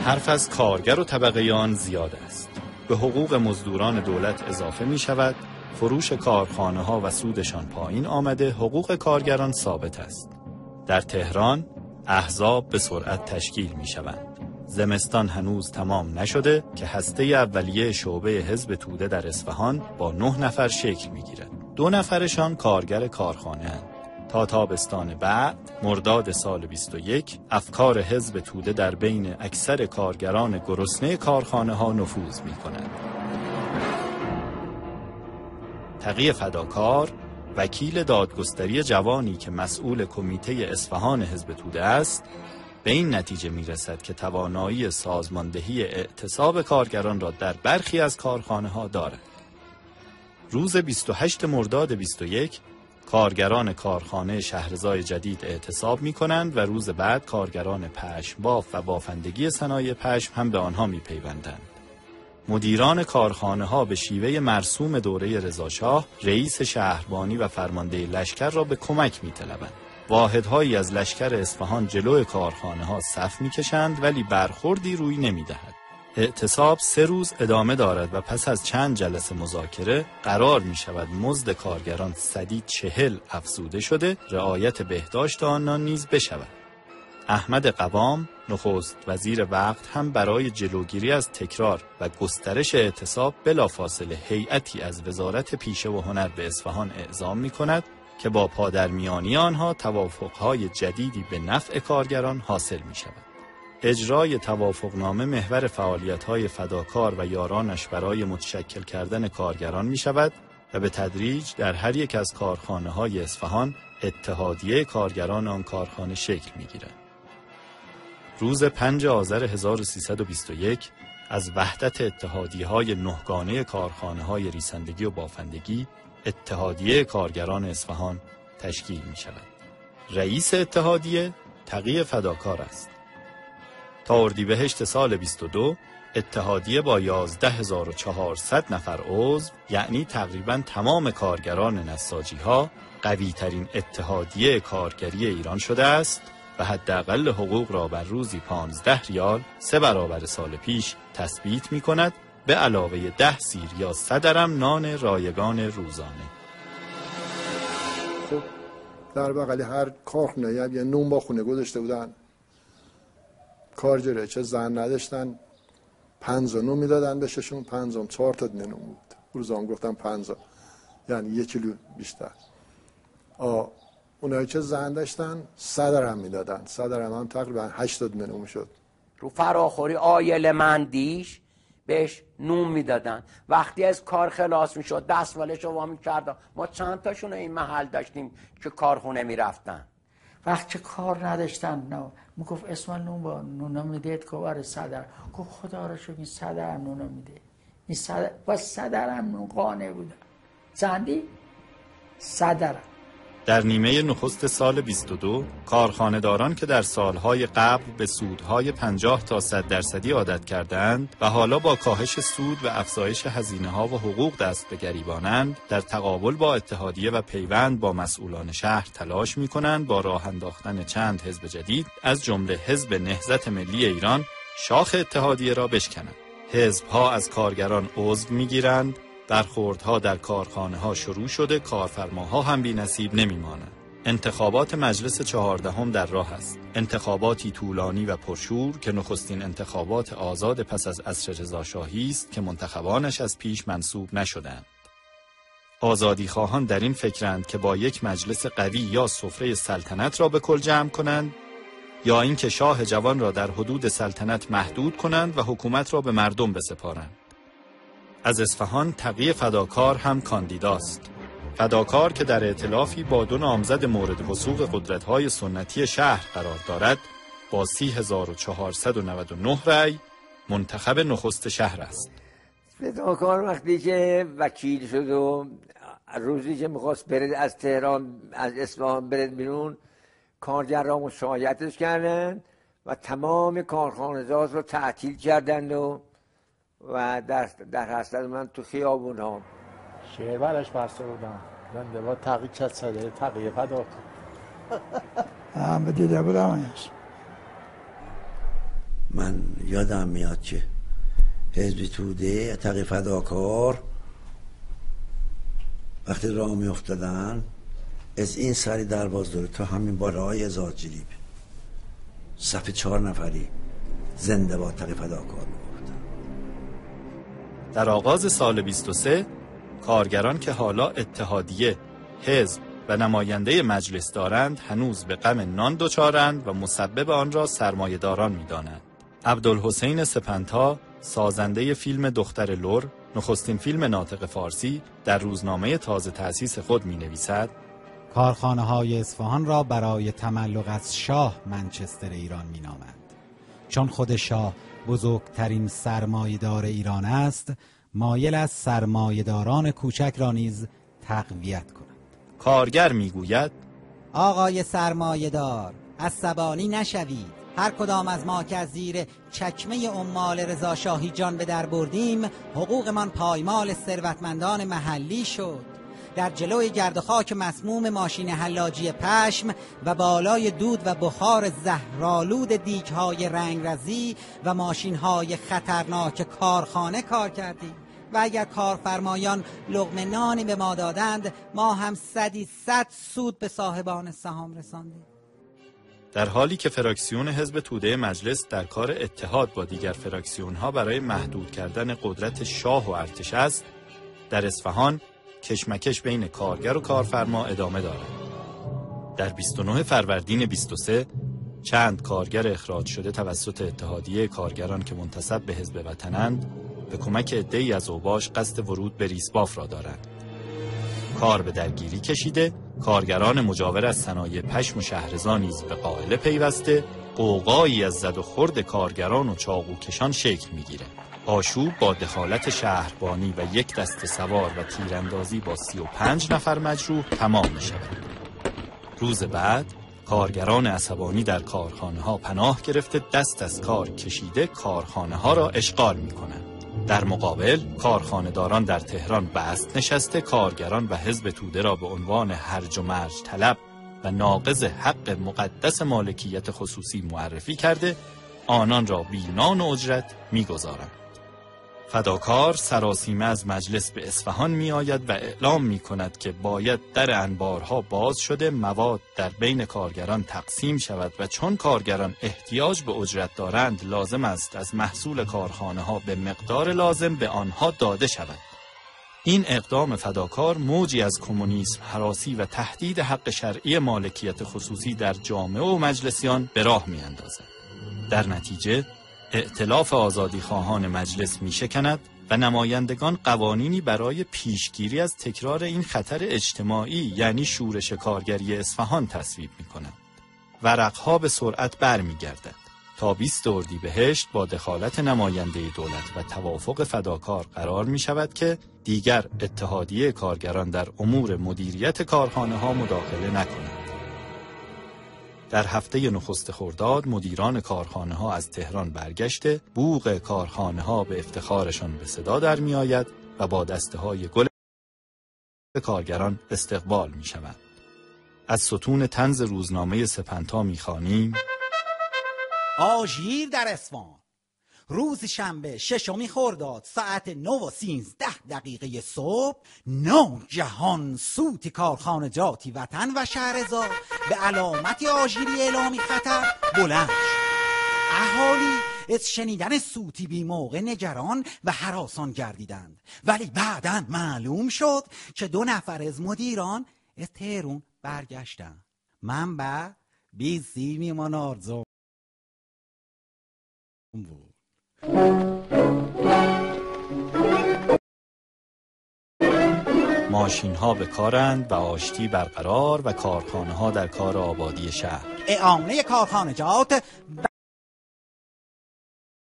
حرف از کارگر و طبقه آن زیاد است. به حقوق مزدوران دولت اضافه می شود، فروش کارخانه ها و سودشان پایین آمده، حقوق کارگران ثابت است. در تهران احزاب به سرعت تشکیل می شوند. زمستان هنوز تمام نشده که هسته اولیه شعبه حزب توده در اصفهان با 9 نفر شکل می گیرد. 2 نفرشان کارگر کارخانه اند. تا تابستان بعد مرداد سال 21 افکار حزب توده در بین اکثر کارگران گرسنه کارخانه ها نفوذ می کند. تقی فداکار، وکیل دادگستری جوانی که مسئول کمیته اصفهان حزب توده است، به این نتیجه می رسد که توانایی سازماندهی اعتصاب کارگران را در برخی از کارخانه ها دارد. روز 28 مرداد 21 کارگران کارخانه شهرزای جدید اعتصاب می کنند و روز بعد کارگران پشم بافت و بافندگی صنایع پشم هم به آنها می پیوندند. مدیران کارخانه ها به شیوه مرسوم دوره رضا شاه رئیس شهربانی و فرمانده لشکر را به کمک می طلبند. واحدهایی از لشکر اصفهان جلوی کارخانه ها صف می کشند ولی برخوردی روی نمی دهد. اعتصاب 3 روز ادامه دارد و پس از چند جلسه مذاکره قرار می شود مزد کارگران 140 افزوده شده، رعایت بهداشت آنان نیز بشود. احمد قوام نخست وزیر وقت هم برای جلوگیری از تکرار و گسترش اعتصاب بلافاصله هیئتی از وزارت پیشه و هنر به اصفهان اعزام می کند که با پادرمیانی آنها توافقهای جدیدی به نفع کارگران حاصل می شود. اجرای توافقنامه محور فعالیت‌های فداکار و یارانش برای متشکل کردن کارگران می شود و به تدریج در هر یک از کارخانه‌های اصفهان اتحادیه کارگران آن کارخانه شکل می‌گیرد. روز 5 آذر 1321 از وحدت اتحادیه‌های 9 گانه کارخانه‌های ریسندگی و بافندگی اتحادیه کارگران اصفهان تشکیل می‌شود. رئیس اتحادیه تقی فداکار است. تا اردیبهشت سال 22 اتحادیه با 11400 نفر عضو، یعنی تقریباً تمام کارگران نساجی‌ها، قوی‌ترین اتحادیه کارگری ایران شده است و حداقل حقوق را بر روزی 15 ریال 3 برابر سال پیش تثبیت می‌کند، به علاوه 10 سیر یا 100 درم نان رایگان روزانه. خب در بغل هر کارخونه یه نون با خونه گذاشته بودن. کارگره چه زن نداشتن 5 نون میدادن بهشون، 5 4 تا نون بود. روزام گفتم 5 یعنی 1 کیلو بیشتر. اونایی که زن داشتن 100 درم میدادن. 100 درم هم تقریبا 80 نون شد. رو فراخوری آیل مندیش بهش نون میدادن. وقتی از کار خلاص میشد دستمالش رو وامی کردن. ما چند تاشون این محل داشتیم که کارخونه میرفتن. وقتی کار نداشتن میگفت اسماعیل نون با نون میدید که برای 100 درم. گفت خدا را شکر این 100 درم نون میده. این 100 با 100 درم نون قانع بودن. چندی 100 درم. در نیمه نخست سال 22 کارخانه‌داران که در سالهای قبل به سودهای 50 تا 100% عادت کردند و حالا با کاهش سود و افزایش هزینه‌ها و حقوق دست به گریبانند، در تقابل با اتحادیه و پیوند با مسئولان شهر تلاش می‌کنند با راه انداختن چند حزب جدید از جمله حزب نهضت ملی ایران شاخ اتحادیه را بشکنند. حزب‌ها از کارگران عضو می‌گیرند، برخوردها در کارخانه‌ها شروع شده، کارفرماها هم بی‌نصیب نمی‌مانند. انتخابات مجلس 14 در راه است. انتخاباتی طولانی و پرشور که نخستین انتخابات آزاد پس از عصر رضاشاهی است که منتخبانش از پیش منصوب نشدند. آزادیخواهان در این فکرند که با یک مجلس قوی یا سفره سلطنت را به کل جمع کنند، یا اینکه شاه جوان را در حدود سلطنت محدود کنند و حکومت را به مردم بسپارند. از اصفهان تقی فداکار هم کاندیداست. فداکار که در ائتلافی با 2 نامزد مورد وثوق قدرت‌های سنتی شهر قرار دارد، با 30499 رأی منتخب نخست شهر است. فداکار وقتی که وکیل شد و روزی که می‌خواست برد از تهران از اصفهان برد بیرون، کارگران مشایعتش کردند و تمام کارخانه‌زاد رو تعطیل کردند و در حسرت من تو خیابون ها شعر برش بسته بودم. زنده با تقی چت صده تقی فداکار. هم دیده بودم. من یادم میاد که حزب توده تقی فداکار وقتی راه می افتادن از این سری درواز داره تا همین بالای ازاد جریب صف 4 نفری زنده با تقی فداکار. در آغاز سال 23 کارگران که حالا اتحادیه، حزب و نماینده مجلس دارند هنوز به غم نان دچارند و مسبب آن را سرمایه‌داران می‌دانند. عبدالحسین سپنتا، سازنده فیلم دختر لر، نخستین فیلم ناطق فارسی، در روزنامه تازه تأسیس خود می‌نویسد: کارخانه‌های اصفهان را برای تملق از شاه منچستر ایران می‌نامند. چون خود شاه بزرگترین سرمایه‌دار ایران است، مایل از سرمایه‌داران کوچک را نیز تقویت کند. کارگر میگوید: آقای سرمایه‌دار، عصبانی نشوید. هر کدام از ما که از زیر چکمه عمال رضاشاهی جان به در بردیم، حقوقمان پایمال ثروتمندان محلی شد. در جلوی گرد و خاک مسموم ماشین حلاجی پشم و بالای دود و بخار زهرآلود دیگ‌های رنگرزی و ماشین‌های خطرناک کارخانه کار کردیم و اگر کارفرمایان لقمه نانی به ما دادند، ما هم 100 سود به صاحبان سهام رساندیم. در حالی که فراکسیون حزب توده مجلس در کار اتحاد با دیگر فراکسیون‌ها برای محدود کردن قدرت شاه و ارتش است، در اصفهان کشمکش بین کارگر و کارفرما ادامه دارد. در 29 فروردین 23 چند کارگر اخراج شده توسط اتحادیه کارگران که منتسب به حزب وطنند به کمک عده‌ای از اوباش قصد ورود به ریسباف را دارند. کار به درگیری کشیده، کارگران مجاور از صنایع پشم و شهرضا نیز به قائله پیوسته، قوقایی از زد و خورد کارگران و چاقوکشان شکل میگیره. آشوب با دخالت شهربانی و یک دسته سوار و تیراندازی با 35 نفر مجروح تمام می شود. روز بعد کارگران عصبانی در کارخانه ها پناه گرفته دست از کار کشیده کارخانه ها را اشغال می کنند. در مقابل کارخانه‌داران در تهران بست نشسته کارگران و حزب توده را به عنوان هرج و مرج طلب و ناقض حق مقدس مالکیت خصوصی معرفی کرده آنان را بی نان و اجرت می‌گذارند. فداکار سراسیمه از مجلس به اصفهان می آید و اعلام می کند که باید در انبارها باز شده مواد در بین کارگران تقسیم شود و چون کارگران احتیاج به اجرت دارند لازم است از محصول کارخانه ها به مقدار لازم به آنها داده شود. این اقدام فداکار موجی از کمونیسم، هراسی و تهدید حق شرعی مالکیت خصوصی در جامعه و مجلسیان به راه می اندازد. در نتیجه ائتلاف آزادیخواهان مجلس می شکند و نمایندگان قوانینی برای پیشگیری از تکرار این خطر اجتماعی یعنی شورش کارگری اصفهان تصویب می کنند. ورقها به سرعت بر می گردد. تا 20 اردیبهشت با دخالت نماینده دولت و توافق فداکار قرار می شود که دیگر اتحادیه کارگران در امور مدیریت کارخانه ها مداخله نکنند. در هفته نخست خرداد مدیران کارخانه ها از تهران برگشته، بوق کارخانه ها به افتخارشان به صدا در می آید و با دسته های گل کارگران استقبال می شوند. از ستون طنز روزنامه سپنتا می خوانیم: آژیر در اصفهان، روز شنبه 6 خرداد ساعت 9:13 صبح ناگهان سوت کارخانجاتی وطن و شهرضا به علامت آژیری اعلامی خطر بلند شد. اهالی از شنیدن سوتی بی موقع نگران و هراسان گردیدند، ولی بعداً معلوم شد که 2 نفر از مدیران از تهران برگشتند. منبع بیزی میمان آرزو بود. ماشین ها به کارند و آشتی برقرار و کارخانه ها در کار آبادی شهر. اعانه کارخانجات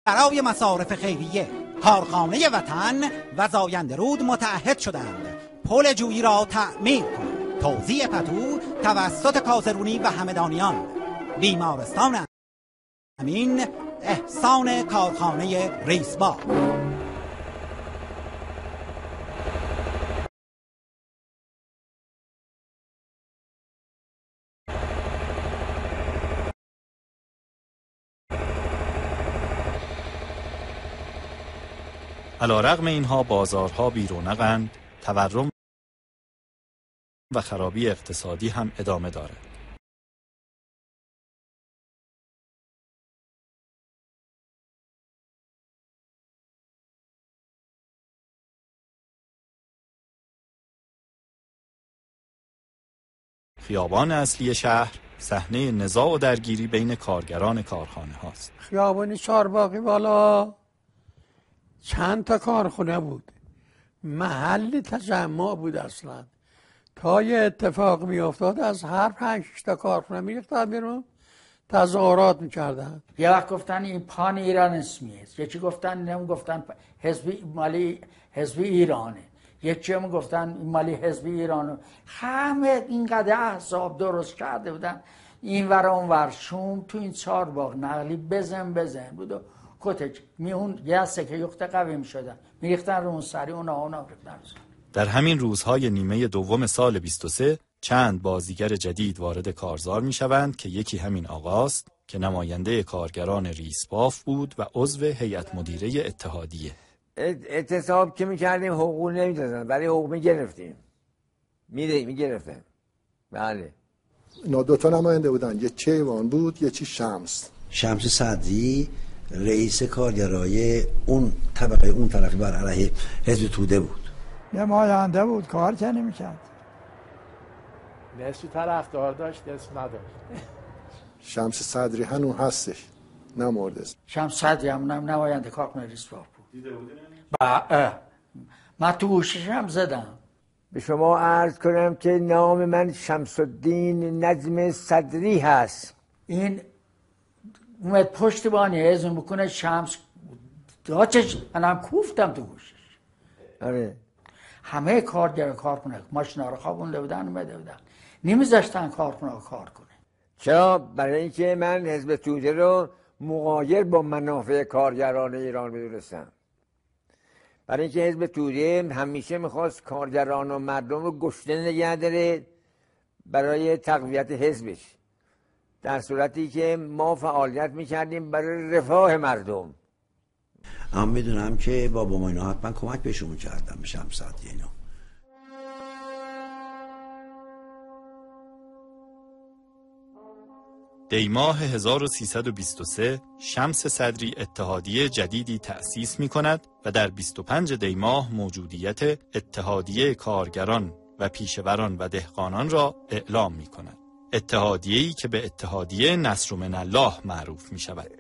برای مصارف خیریه. کارخانه وطن و زاینده رود متعهد شدند پل جویی را تعمیر کنند. توزیع پتو توسط کازرونی و همدانیان. بیمارستان امین احسان کارخانه ریسبا. علیرغم اینها بازارها بی رونق‌اند، تورم و خرابی اقتصادی هم ادامه دارد. خیابان اصلی شهر صحنه نزاع و درگیری بین کارگران کارخانه هاست. خیابان چهارباغی بالا چند تا کارخونه بود، محل تجمع بود اصلا. تا یه اتفاق می افتاد از هر 5 تا کارخونه می ریختن بیرون تظاهرات میکردن. یه وقت گفتن این پان ایران اسمیه، یکی گفتن حزب مالی حزب ایرانه، یکی هم گفتن مالی حزب ایرانه. همه اینقدر احزاب درست کرده بودن این ور اون ور. شوم تو این چهارباغ نقلی بزن بود و کتک میون یه سکه یخت قوی میشدن میریختن رو اون سری اونا ریختن. در همین روزهای نیمه دوم سال 23 چند بازیگر جدید وارد کارزار می شوند که یکی همین آقاست که نماینده کارگران ریسباف بود و عضو هیئت مدیره اتحادیه. اعتصاب که می کردیم حقوق نمی دادن، ولی حقوق می گرفتیم. می گرفتن. بله. اینا 2 تا نماینده بودن، یه کیوان بود یه چی شمس صدری، رئیس کارگرای اون طبقه اون طرفی بر علیه حزب توده بود. نماینده بود، کار که نمی‌کرد. نصف طرفدار داشت نصف نداشت. شمس صدری هنوز هستش، نمرده. شمس صدری هم نماینده کارخانه ریسباف بود. دیده بودین؟ من تو گوشش هم زدم. به شما عرض کنم که نام من شمس الدین نجم صدری هست. این اومد پشتیبانی حزب بکنه شمس داچش منم کوفتم تو گوشش. آره همه کارکنه ماشینا رو خوابونده بودن اومده بودن نمیذاشتن کارکنه کار کنه. چرا؟ برای اینکه من حزب توده رو مغایر با منافع کارگران ایران میدونستم. برای اینکه حزب توده همیشه میخواست کارگران و مردم رو گشنه نگه داره برای تقویت حزبش، در صورتی که ما فعالیت میکردیم برای رفاه مردم. اما میدونم که بابا ما اینا حتما کمک بهشون کردم به شمس صدری اینا. دیماه 1323 شمس صدری اتحادیه جدیدی تأسیس می کند و در 25 دیماه موجودیت اتحادیه کارگران و پیشوران و دهقانان را اعلام می کند. اتحادیه‌ای که به اتحادیه نصر من الله معروف می شود.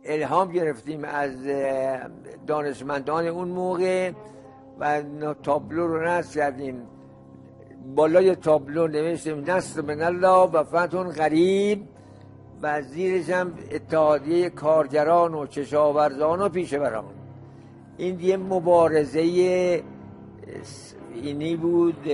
الهام گرفتیم از دانشمندان اون موقع و تابلو رو نصب کردیم. بالای تابلو نوشتیم نصر من الله و فتح قریب و زیرش هم اتحادیه کارگران و کشاورزان و پیشوران. این یه مبارزه اینی بود،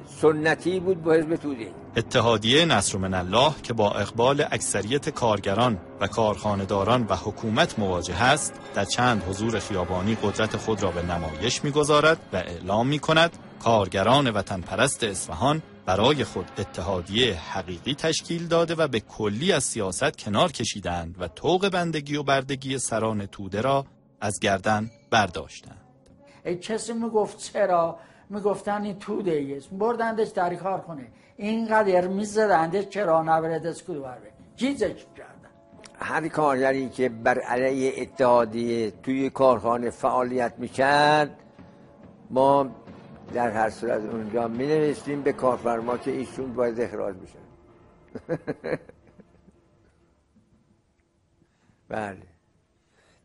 سنتی بود با حزب توده. اتحادیه نصر من الله که با اقبال اکثریت کارگران و کارخانه‌داران و حکومت مواجه است، در چند حضور خیابانی قدرت خود را به نمایش می‌گذارد و اعلام می‌کند کارگران وطن پرست اصفهان برای خود اتحادیه حقیقی تشکیل داده و به کلی از سیاست کنار کشیدند و طوق بندگی و بردگی سران توده را از گردن برداشتند. کسی میگفت چرا؟ میگفتن این توده ایست، بردندش در کار کنه، اینقدر میزدندش چرا نبرد اسکول برده چیزش کردن. هر کارگری که بر علیه اتحادیه توی کارخانه فعالیت میکرد ما در هر صورت اونجا می نوشتیم به کارفرما که ایشون باید اخراج بشن. بله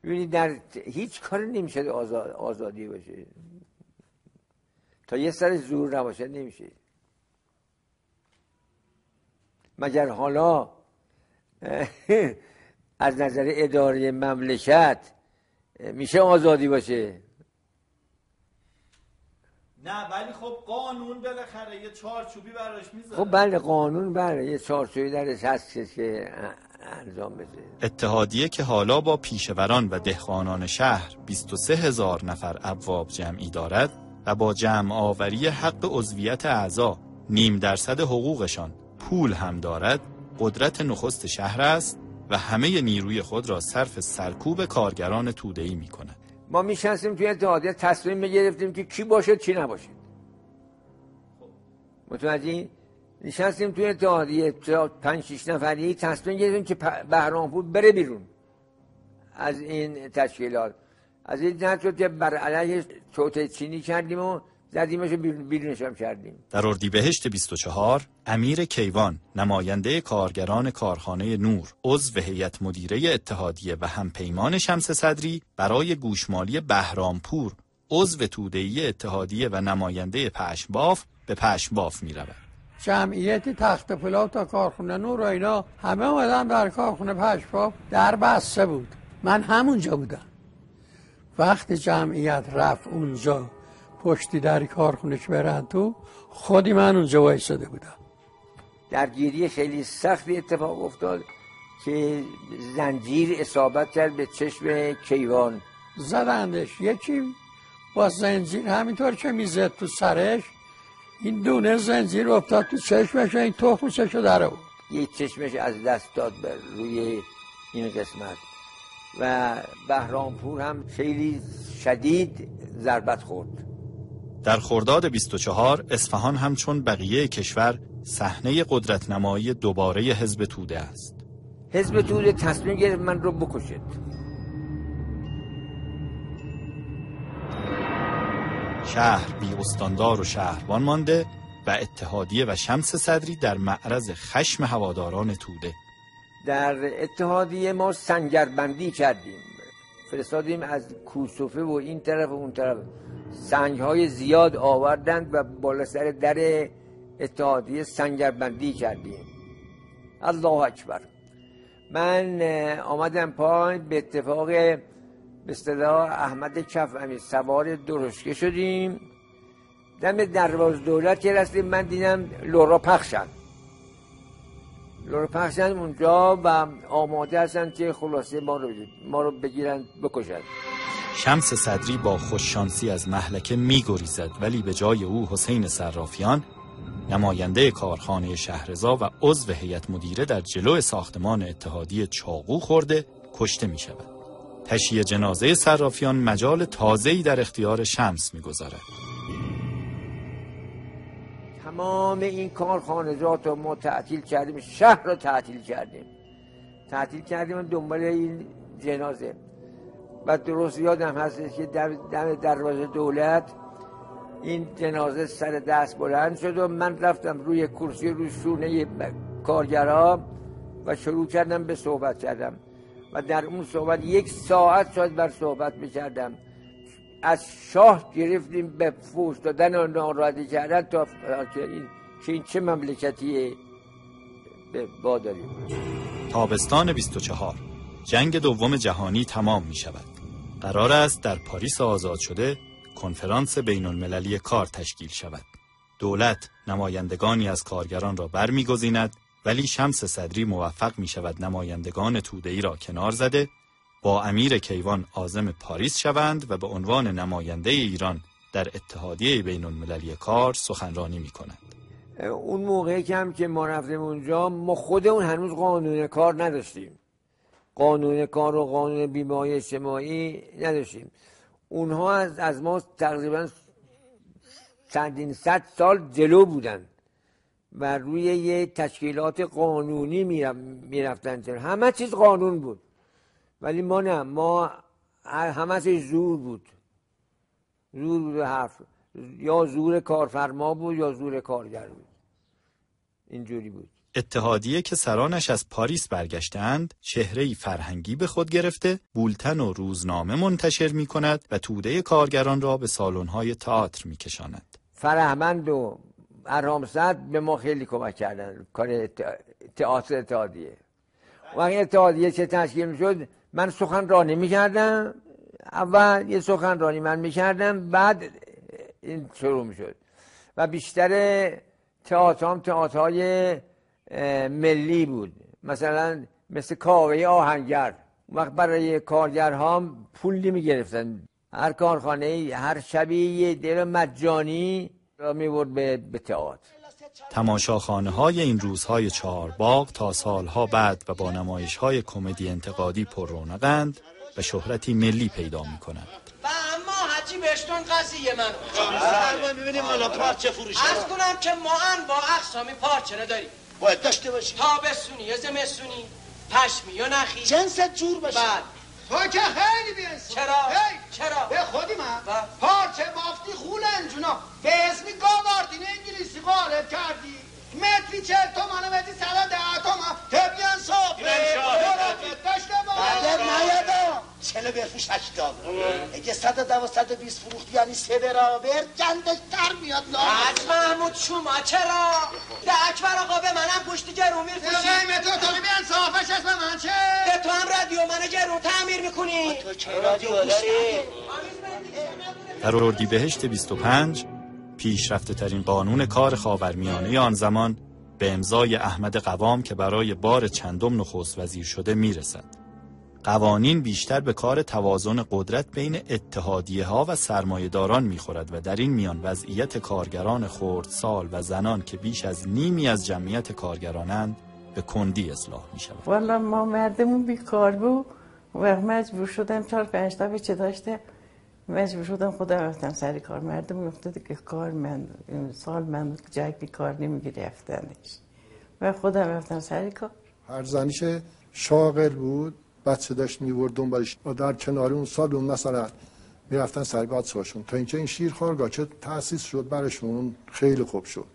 ببینید در هیچ کاری نمیشه آزادی باشه تا یه سر زور نباشه نمیشه. مگر حالا از نظر اداره مملکت میشه آزادی باشه؟ نه ولی خب قانون بالاخره یه چارچوبی براش میذاره. خب بله قانون بله یه چارچوبی درش هست که انجام بده. اتحادیه که حالا با پیشوران و دهقانان شهر 23,000 نفر ابواب جمعی دارد و با جمع آوری حق عضویت اعضا 0.5% حقوقشان پول هم دارد، قدرت نخست شهر است و همه نیروی خود را صرف سرکوب کارگران توده‌ای می‌کند. ما میشستیم توی اتحادیه تصمیم میگرفتیم که کی باشه چی نباشه. متوجه؟ نشستیم توی اتحادیه 5-6 نفری تصمیم گرفتیم که بهرامپور بره بیرون از این تشکیلات. از این جهت شد که بر علیه توطئه چینی کردیم و زدیمش و بیرونش هم کردیم. در اردیبهشت 24 امیر کیوان نماینده کارگران کارخانه نور عضو هیئت مدیره اتحادیه و همپیمان شمس صدری برای گوشمالی بهرامپور عضو توده‌ای اتحادیه و نماینده پشمباف به پشمباف می رود. جمعیت تخت پلو تا کارخانه نور و اینا همه اومدن در کارخانه پشمباف، در بسته بود. من همونجا بودم. وقتی جمعیت رفت اونجا پشتی در کارخونه‌اش برن تو، خودی من اونجا وایساده بودم. درگیری خیلی سختی اتفاق افتاد که زنجیر اصابت کرد به چشم کیوان. زدندش، یکی با زنجیر همینطور که میزد تو سرش این دونه زنجیر افتاد تو چشمش و این تخمشو در آورد. یه چشمش از دست داد بر روی این قسمت و بهرامپور هم خیلی شدید ضربت خورد. در خرداد 24 اصفهان همچون بقیه کشور صحنه قدرت نمایی دوباره حزب توده است. حزب توده تصمیم گرفت من رو بکشد. شهر بی استاندار و شهربان مانده و اتحادیه و شمس صدری در معرض خشم هواداران توده. در اتحادیه ما سنگربندی کردیم، فرستادیم از کوسوفه و این طرف و اون طرف سنگ‌های زیاد آوردند و بالا سر در اتحادیه سنگربندی کردیم. الله اکبر. من آمدم پایین، به اتفاق به اصطلاح احمد کفعمی سوار درشکه شدیم. دم دروازه دولت که رسیدیم من دیدم لورا پخشن اونجا و آماده هستن که خلاصه ما رو بگیرن بکشن. شمس صدری با خوششانسی از مهلکه می‌گریزد، ولی به جای او حسین صرافیان، نماینده کارخانه شهرضا و عضو هیئت مدیره، در جلو ساختمان اتحادیه چاقو خورده کشته می‌شود. تشییع جنازه صرافیان مجال تازه‌ای در اختیار شمس می‌گذارد. تمام این کارخانجات رو ما تعطیل کردیم، شهر رو تعطیل کردیم دنبال این جنازه. و درست یادم هستش که دم دروازه دولت این جنازه سر دست بلند شد و من رفتم روی کرسی روی شونه کارگرها و شروع کردم به صحبت کردم و در اون صحبت 1 ساعت شاید بر صحبت میکردم. از شاه گرفتیم به فوش دادن و ناراضی کردن تا این چه مملکتیه با داریم. تابستان 24 جنگ دوم جهانی تمام می شود. قرار است در پاریس آزاد شده کنفرانس بین المللی کار تشکیل شود. دولت نمایندگانی از کارگران را برمیگزیند، ولی شمس صدری موفق می شود نمایندگان توده‌ای را کنار زده با امیر کیوان عازم پاریس شوند و به عنوان نماینده ایران در اتحادیه بین المللی کار سخنرانی می کنند. اون موقعی که ما رفتیم اونجا ما خودمون هنوز قانون کار نداشتیم. قانون کار و قانون بیمه اجتماعی نداشتیم. اونها از ما تقریبا چندین صد سال جلو بودن و روی یه تشکیلات قانونی میرفتن. همه چیز قانون بود، ولی ما نه، ما همه چیز زور بود حرف، یا زور کارفرما بود یا زور کارگر بود. اینجوری بود. اتحادیه که سرانش از پاریس برگشتند، چهره‌ای فرهنگی به خود گرفته، بولتن و روزنامه منتشر می کند و توده کارگران را به سالن‌های تئاتر می کشاند. فرهمند و ارامزد به ما خیلی کمک کردن کار تئاتر اتحادیه. وقتی اتحادیه چه تشکیل می شد من سخنرانی می کردم. اول یه سخنرانی من می کردم، بعد این شروع می شد و بیشتر تئاترهای ملی بود، مثلا مثل کاوه آهنگر. وقت برای کارگرها پول نمی گرفتن. هر کارخانه هر شبی یه دل مجانی را می برد به تئاتر. تماشاخانه های این روزهای چهارباغ تا سالها بعد و با نمایش های کمدی انتقادی پر رونقند و شهرتی ملی پیدا می کنند. و اما حاجی بهشتون قضیه من میبینیم الان پارچه فروشه از کنم که ما با اقسامی پارچه نداریم، باید داشته باشیم. تابستونی یا زمستونی، پشمی یا نخی، جنست جور باشه. تو که خیلی بیانسی. چرا؟ به خودی من پارچه بافتی خوله انجونا به اسمی گاواردین انگلیسی غالب کردی، متری 40 تومن و متری 110 تومن تبیان صافه داشته باید نیادم چله برفوش 80. اگه 120 فروختی یعنی 3 برابر گندش در میاد. حاج محمود شما چرا؟ ده اکبر آقا به منم پشتی گرون میرفوشی. نه تو طالی بیان صافش اسم من چه؟ به تو هم رادیو من گرون تعمیر میکنی. تو چه رادیو داری؟ در اردیبهشت 25 پیشرفته ترین قانون کار خاورمیانه آن زمان به امضای احمد قوام که برای بار چندم نخست وزیر شده میرسد. قوانین بیشتر به کار توازن قدرت بین اتحادیه ها و سرمایه‌داران میخورد و در این میان وضعیت کارگران خردسال و زنان که بیش از نیمی از جمعیت کارگرانند به کندی اصلاح میشود. والا ما مردمون بیکار بود و مجبور شدم 4-5 تا بچه داشته، مجبور شدم خودم رفتم سر کار. مردم گفتن که کار من سال من جای بیکار نمیگرفتنش و خودم رفتم سر کار. هر زنیش شاغل بود، بچه داشت میورد دنبالش و در کنار اون سالون مثلا میرفتن سر بچه‌هاشون، تا اینکه این شیرخوارگاه چه تأسیس شد براشون خیلی خوب شد.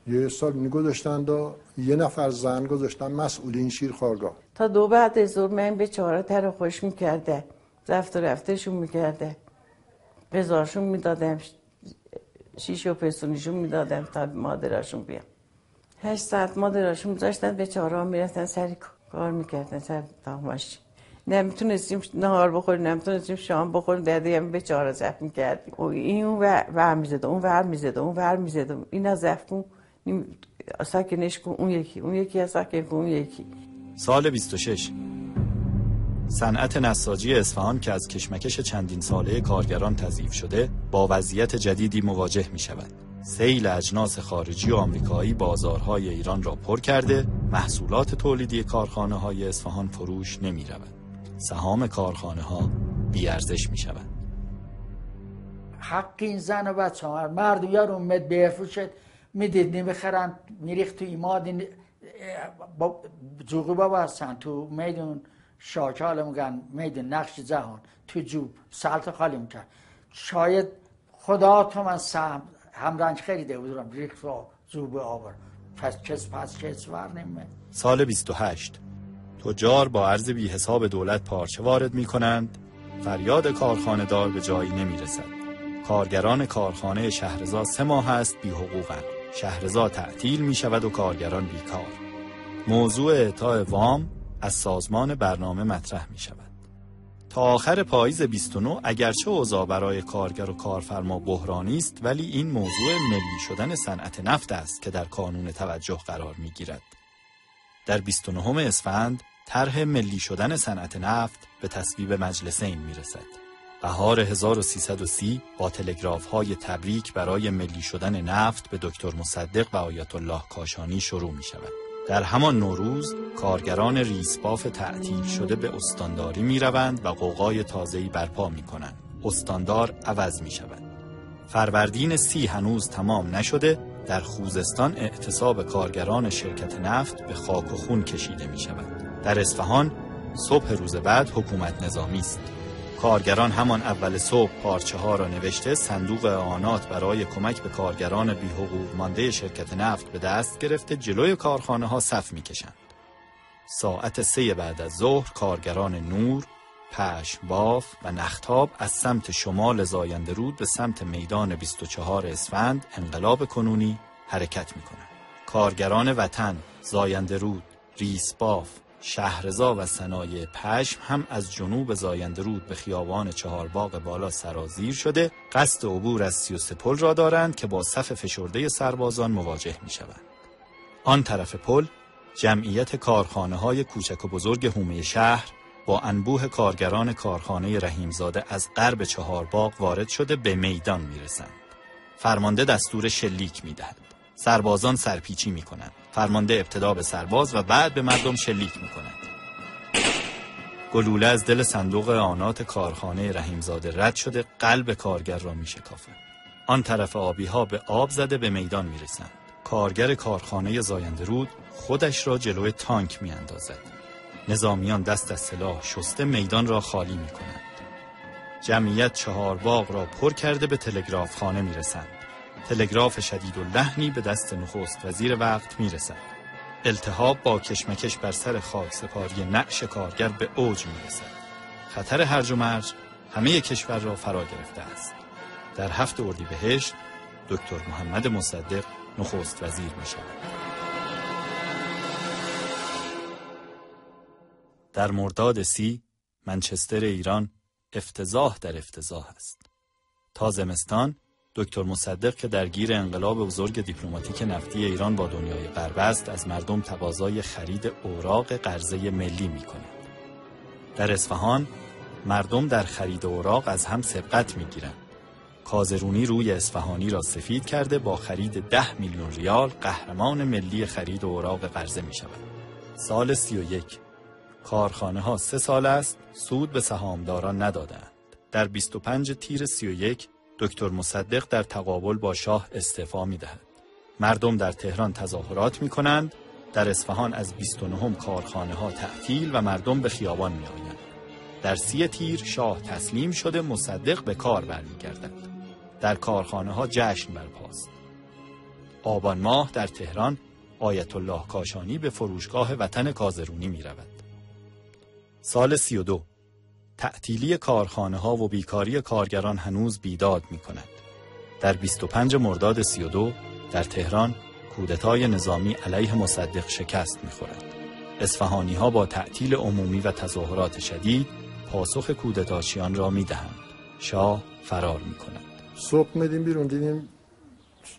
یه سال گذاشتن و یه نفر زن گذاشتن مسئول این شیرخوارگاه. تا 2 بعد از ظهر من به 4 تا رو خوش میکرده، رفتشون میکرده غذاشون میدادم، شیش و پستونیشون میدادم تا مادرشون بیام. 8 ساعت مادرشون میذاشتن، بیچاره ها میرفتن سر کار میکردن سر تاقماشی. نمیتونستیم نهار بخوریم، نمیتونستیم شام بخوریم، دادیم بیچاره زخم میکردیم. این اون ور میزد، اون ور میزد، اون ور میزد. اینا زخم ساکنش کن، اون یکی از ساکن کن، اون یکی. سال 26 صنعت نساجی اصفهان که از کشمکش چندین ساله کارگران تضعیف شده با وضعیت جدیدی مواجه می شود. سیل اجناس خارجی و آمریکایی بازارهای ایران را پر کرده، محصولات تولیدی کارخانه‌های اصفهان فروش نمی رود. سهام کارخانه‌ها بی‌ارزش می شود. حق این زن و بچه ها، مردم یار اومد بفروشد، میدید نمیخرن، میریخت تو ایماد جوغی بابا هستن تو میدون شاکال میگن میدون نقش جهان تو جوب سالت خالی میکرد. شاید خدا تو من سهم همرنج خریده بودم ریخت و جوب آور پس کس ور نمید. سال 28 تجار با ارز بی حساب دولت پارچه وارد می کنند، فریاد کارخانه دار به جایی نمی رسد. کارگران کارخانه شهرضا 3 ماه است بی حقوقند. شهرضا تعطیل می شود و کارگران بیکار. موضوع اعطای وام از سازمان برنامه مطرح می شود. تا آخر پاییز 29 اگرچه اوضاع برای کارگر و کارفرما بحرانی است، ولی این موضوع ملی شدن صنعت نفت است که در کانون توجه قرار می گیرد. در 29 اسفند طرح ملی شدن صنعت نفت به تصویب مجلسین می رسد. بهار 1330 با تلگراف‌های تبریک برای ملی شدن نفت به دکتر مصدق و آیت الله کاشانی شروع می شود. در همان نوروز کارگران ریسباف تعطیل شده به استانداری می روند و غوغای تازه‌ای برپا می کنند. استاندار عوض می شود. فروردین 30 هنوز تمام نشده، در خوزستان اعتصاب کارگران شرکت نفت به خاک و خون کشیده می شود. در اصفهان صبح روز بعد حکومت نظامی است. کارگران همان اول صبح پارچه ها را نوشته صندوق اعانات برای کمک به کارگران بی حقوق مانده شرکت نفت به دست گرفته جلوی کارخانه ها صف می کشند. ساعت 3 بعد از ظهر کارگران نور، پشم باف و نختاب از سمت شمال زاینده رود به سمت میدان 24 اسفند انقلاب کنونی حرکت می کنند. کارگران وطن، زاینده رود، ریسباف، شهرضا و صنایع پشم هم از جنوب زاینده رود به خیابان چهارباغ بالا سرازیر شده قصد عبور از 33 پل را دارند که با صف فشرده سربازان مواجه می شوند. آن طرف پل جمعیت کارخانه‌های کوچک و بزرگ حومه شهر با انبوه کارگران کارخانه رحیمزاده از غرب چهارباغ وارد شده به میدان می رسند. فرمانده دستور شلیک می دهد. سربازان سرپیچی می کنند. فرمانده ابتدا به سرباز و بعد به مردم شلیک می کند. گلوله از دل صندوق اعانات کارخانه رحیمزاده رد شده قلب کارگر را می شکافد. آن طرف آبی ها به آب زده به میدان می رسند. کارگر کارخانه زاینده رود خودش را جلوی تانک می اندازد. نظامیان دست از سلاح شسته میدان را خالی می کنند. جمعیت چهارباغ را پر کرده به تلگراف خانه می رسند. تلگراف شدید و لحنی به دست نخست وزیر وقت می رسد. التهاب با کشمکش بر سر خاک سپاری نعش کارگر به اوج می رسد. خطر هرج و مرج همه کشور را فرا گرفته است. در 7 اردیبهشت دکتر محمد مصدق نخست وزیر می شود. در مرداد 30 منچستر ایران افتضاح در افتضاح است. تا زمستان دکتر مصدق که درگیر انقلاب بزرگ دیپلماتیک نفتی ایران با دنیای غرب است از مردم تقاضای خرید اوراق قرضه ملی می کند. در اصفهان مردم در خرید اوراق از هم سبقت می گیرند. کازرونی روی اصفهانی را سفید کرده با خرید 10 میلیون ریال قهرمان ملی خرید اوراق قرضه می شود. سال 31 کارخانه ها 3 سال است سود به سهامداران ندادند. در 25 تیر 31 دکتر مصدق در تقابل با شاه استعفا می دهد. مردم در تهران تظاهرات می کنند. در اصفهان از 29 کارخانه ها تعطیل و مردم به خیابان می آیند. در 30 تیر شاه تسلیم شده مصدق به کار برمیگردد. در کارخانه ها جشن برپاست. آبان ماه در تهران آیت الله کاشانی به فروشگاه وطن کازرونی می رود. سال 32 تعطیلی کارخانه ها و بیکاری کارگران هنوز بیداد می کند. در 25 مرداد 32 در تهران کودتای نظامی علیه مصدق شکست می خورد. اصفهانی ها با تعطیل عمومی و تظاهرات شدید پاسخ کودتاچیان را می دهند. شاه فرار می کند. صبح میدیم بیرون دیدیم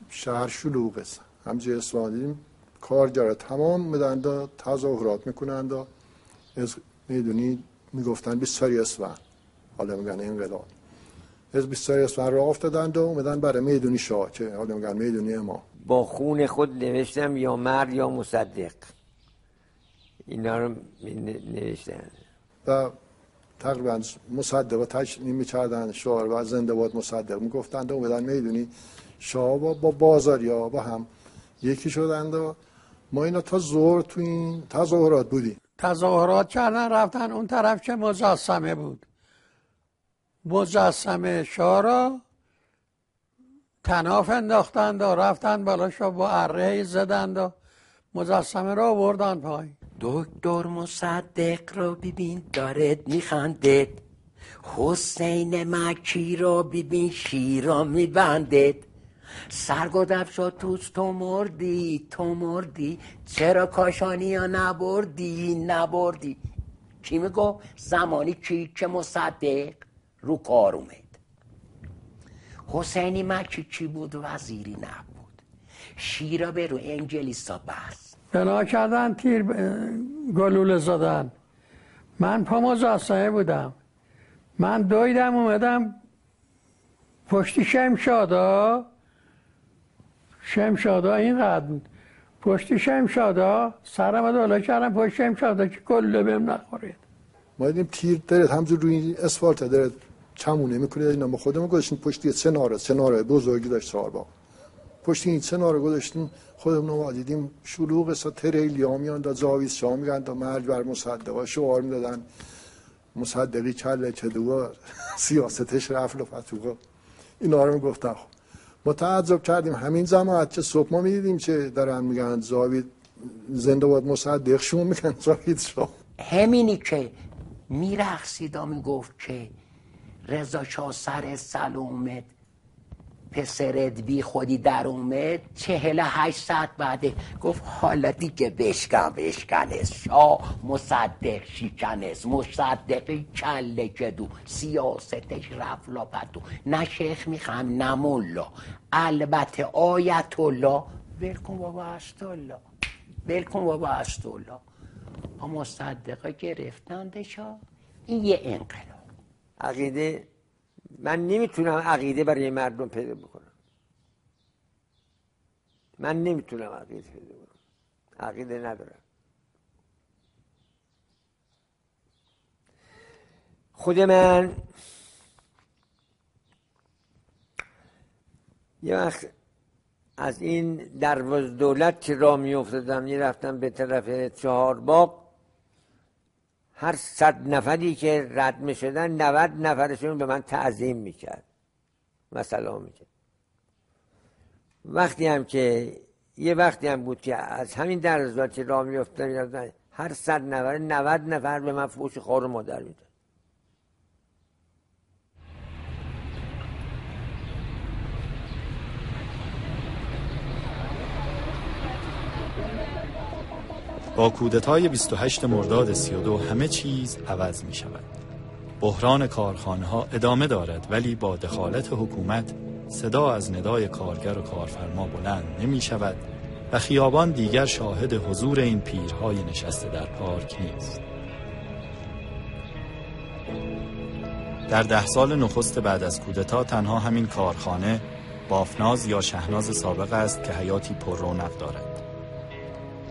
شهر شلوغ است. همجای اصفهان دیدیم کارگرها تمام میدن دا تظاهرات میکنن دا از میدونی میگفتن 20 سال اصفهان، حالا میگن انقلاب. از 20 سال اصفهان راه افتادن دا اومدن برای میدونی شاه که حالا میگن میدونی ما. با خون خود نوشتم یا مرد یا مصدق، اینا رو نوشتن و تقریبا مصدق و تشنیم میکردن شعار و زنده باد مصدق میگفتن و اومدن میدونی شاه با بازاریا با هم یکی شدند و ما اینا تا ظهر تو این تظاهرات بودیم. تظاهرات کردن رفتن اون طرف که مجسمه بود، مجسمه شاه را تناف انداختند و رفتن بالاشو با اره زدند و مجسمه را آوردن پایین. دکتر مصدق رو ببین دارد میخندد، حسین مکی رو ببین شیرا میبندد، سرگدف شد توست تو مردی، چرا کاشانی ها نبردی. کی میگو؟ زمانی که مصدق رو کار اومد. حسین مکی چی بود؟ وزیری نبود. شیرا به رو انگلیسا بس بنا کردن تیر گلوله زدن. من پا مجسمه بودم، من دویدم اومدم پشتی شمشادا اینقدر بود، پشتی شمشادا سرم دولا کردم پشت شمشادا که گلوله بهم نخورید. ما دیدیم تیر دارد همجور روی اسفالت دارد چمونه میکنه. اینا ما خودمون گذاشتیم پشتی سناره بزرگی داشت ساربا، پشتی این سناره گذاشتیم خودمون دیدیم شلوغ است. تریلی ها میان دا زاویز شاه میگن دا مرگ بر مصدق شعار میدادن مصدقی کله چه دوار سیاستش رفت و فتوقا اینا رو میگفتن. ما تعجب کردیم همین زمان چه صبح ما میدیدیم چه دارن میگن زاوید زنده باد مصدق، شما میگن زاوید شاه. همینی که میرخصید و میگفت که رضا شاه سر سل اومد پسرت بی خودی در اومد 48 ساعت بعده گفت حالا دیگه بشکنست شاه مصدق شیکنست مصدقی کله کدو سیاستش رفت لاپتو نه شیخ میخوام نه مولا البته آیت الله بلکن بابا استولا مصدقه گرفتندشا. این یه انقلاب. عقیده من نمیتونم عقیده برای مردم پیدا بکنم. عقیده ندارم. خود من یه وقت از این دروازه دولت که راه می افتادم رفتم به طرف چهارباغ، هر 100 نفری که رد می شدن 90 نفرشون به من تعظیم می کرد و سلام می کرد. یه وقتی هم بود که از همین دروازه که راه می افتادم هر 100 نفر 90 نفر به من فوش خار و مادر می داد. با کودتای 28 مرداد 32 همه چیز عوض می شود. بحران کارخانه ها ادامه دارد ولی با دخالت حکومت صدا از ندای کارگر و کارفرما بلند نمی شود و خیابان دیگر شاهد حضور این پیرهای نشسته در پارک نیست. در 10 سال نخست بعد از کودتا تنها همین کارخانه بافناز یا شهناز سابق است که حیاتی پر رونق دارد.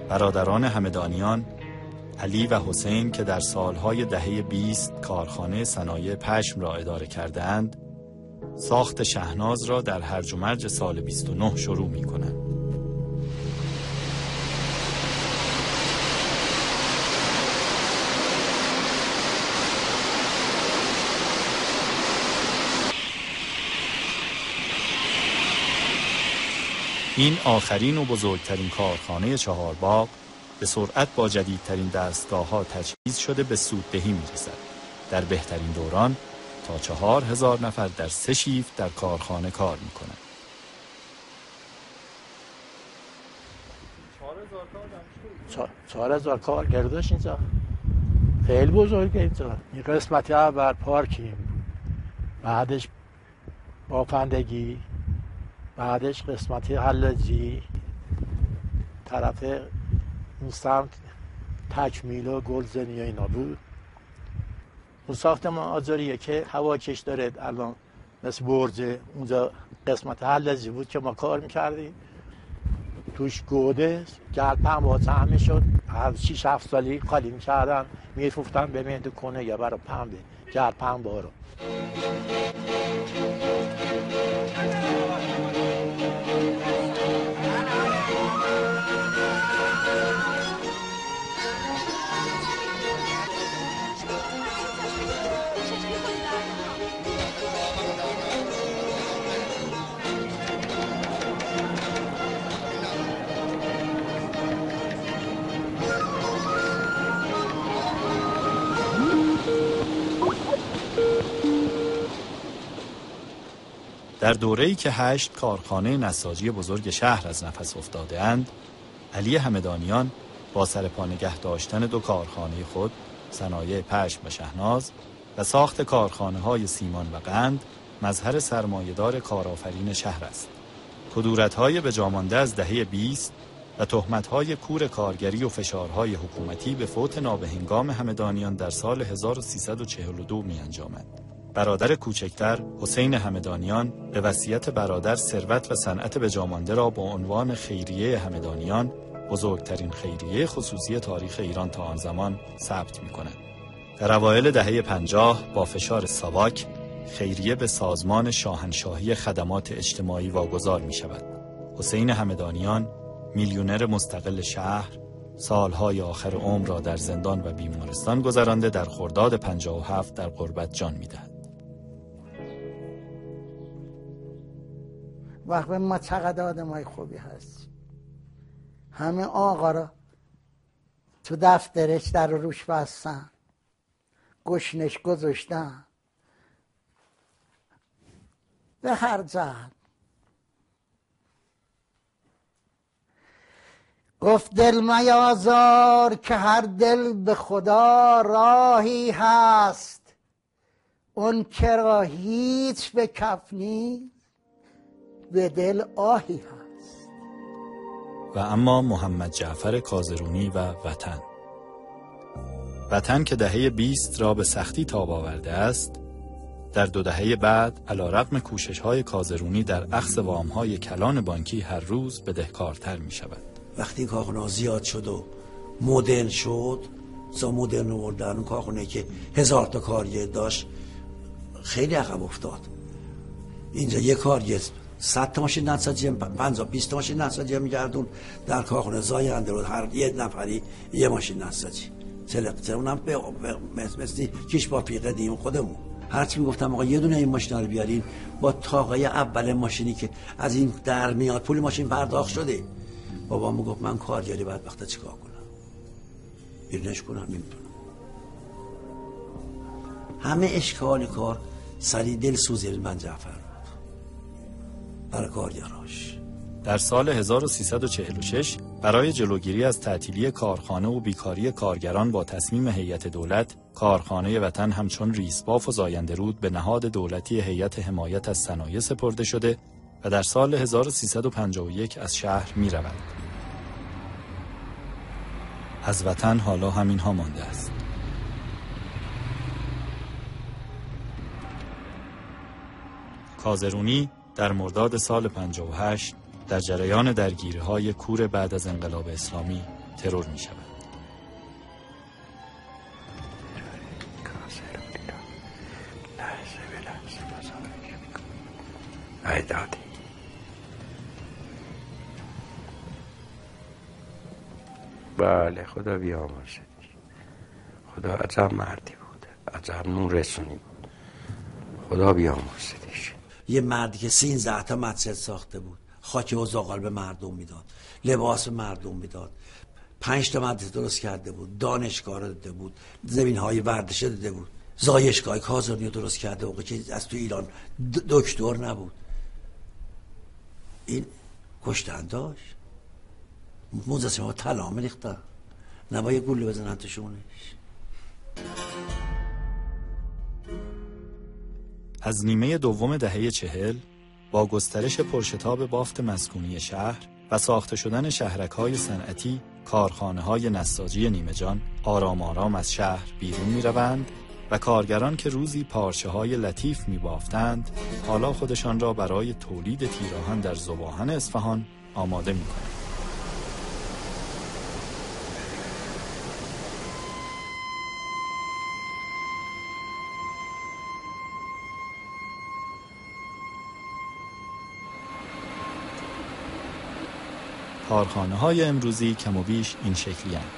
برادران همدانیان علی و حسین که در سالهای دهه 20 کارخانه صنایع پشم را اداره کردند، ساخت شهناز را در هرج و مرج سال 29 شروع می کنند. این آخرین و بزرگترین کارخانه چهارباغ به سرعت با جدیدترین دستگاه‌ها تجهیز شده به سوددهی می‌رسد. در بهترین دوران تا 4000 نفر در 3 شیفت در کارخانه کار میکنند. 4000 کارگر داشت اینجا، خیلی بزرگه اینجا. این قسمتی اول پارکیم، بعدش بافندگی، بعدش قسمتی حلاجی، طرف اون سمت تکمیل و گلزنی و اینا بود. اون ساختمان آجریه که هواکش داره الان مثل برج، اونجا قسمت حلاجی بود که ما کار میکردیم. توش گوده گرد پنبه همه شد، هر 6-7 سالی خالی میکردن میفروختن به مهد کنه یا برای پنبه گرد پنبه رو. در دوره‌ای که 8 کارخانه نساجی بزرگ شهر از نفس افتاده‌اند، علی همدانیان با سرپا نگه داشتن 2 کارخانه خود، صنایع پشم و شهناز و ساخت کارخانه‌های سیمان و قند، مظهر سرمایه‌دار کارآفرین شهر است. کدورت‌های به جا مانده از دهه 20 و تهمت‌های کور کارگری و فشارهای حکومتی به فوت نابهنگام همدانیان در سال 1342 می‌انجامد. برادر کوچکتر حسین همدانیان به وصیت برادر ثروت و صنعت به جا مانده را با عنوان خیریه همدانیان، بزرگترین خیریه خصوصی تاریخ ایران تا آن زمان، ثبت می‌کند. در اوایل دهه 50 با فشار ساواک، خیریه به سازمان شاهنشاهی خدمات اجتماعی واگذار می‌شود. حسین همدانیان، میلیونر مستقل شهر، سالهای آخر عمر را در زندان و بیمارستان گذرانده در خرداد 57 در غربت جان می‌دهد. وقت ما چقدر آدمای خوبی هست، همه آقا را تو دفترش در روش بستن، گشنش گذاشتن به هر جهت. گفت دل میازار که هر دل به خدا راهی هست، اون که را هیچ به کف نیست به دل آهی هست. و اما محمد جعفر کازرونی و وطن که دهه 20 را به سختی تاب آورده است، در 2 دهه بعد علیرغم کوشش‌های کازرونی در اخذ وام‌های کلان بانکی هر روز بدهکارتر می‌شود. وقتی کارخانه زیاد شد و مدرن شد، مدرن آوردن، اون کارخانه که 1000 تا کارگر داشت خیلی عقب افتاد. اینجا یک کارگر 100 تا ماشین نساجی، 50-20 تا ماشین نساجی می‌گردون. در کارخانه زاینده رو هر یه نفری یه ماشین نساجی. اونم مثل کیش با پیقه دیم خودمون. هرچی میگفتم آقا یه دونه این ماشینا رو بیارین، با طاقه اول ماشینی که از این در میاد پول ماشین پرداخت شده. بابا میگفت من کارگری بعد وقتا چیکار کنم؟ بیرونش کنم نمیتونم. همه اشکال کار سری دل سوزی من جعفر بود برای کارگراش. در سال 1346 برای جلوگیری از تعطیلی کارخانه و بیکاری کارگران با تصمیم هیئت دولت، کارخانه وطن همچون ریسباف و زاینده رود به نهاد دولتی هیئت حمایت از صنایع سپرده شده و در سال 1351 از شهر می رود. از وطن حالا همین ها مانده است. کازرونی در مرداد سال 58 در جریان درگیری‌های کور بعد از انقلاب اسلامی ترور می شود. بله خدا بیامرزه. خدا عجب مردی بود، عجب نور رسونی بود. خدا بیامرزدش. یه مردی که 13 تا مسجد ساخته بود، خاک و زغال به مردم میداد، لباس به مردم میداد، 5 تا مدرسه درست کرده بود، دانشگاه داده بود، زمین‌های ورزشی داده بود. زایشگاه کازرونی رو درست کرده موقع که از تو ایران دکتر نبود. این کشتن داشت، مجسمه ها طلا می‌ریختن، نباید گوله بزنن توشونش. از نیمه دوم دهه 40 با گسترش پرشتاب بافت مسکونی شهر و ساخته شدن شهرک‌های صنعتی، کارخانه‌های نساجی نیمه‌جان آرام آرام از شهر بیرون می‌روند و کارگران که روزی پارچه‌های لطیف می‌بافتند، حالا خودشان را برای تولید تیراهن در ذوباهن اصفهان آماده می‌کنند. کارخانه‌های امروزی کم و بیش این شکلی هستند.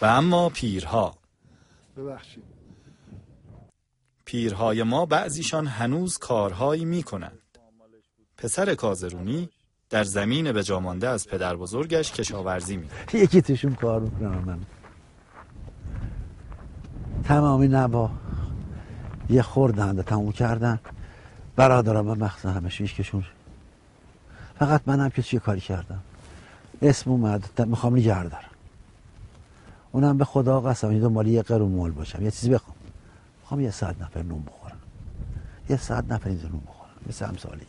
و اما پیرهای ما بعضیشان هنوز کارهایی می کنند. پسر کازرونی در زمین به جا مانده از پدر بزرگش کشاورزی می کند. یکی توشون کار میکنم من. تمامی نبا یه خوردن تموم کردن، برادرم من مخصوصا همش هیچکشون. فقط منم که چیه کاری کردم، اسم اومد میخوام نگه دارم، اونم به خدا قسم این دنبال یه قرون مول باشم، یه چیزی بخوام، میخوام یه 100 نفر نون بخورم، یه 100 نفر اینجا نون بخورم، مثل امثالی.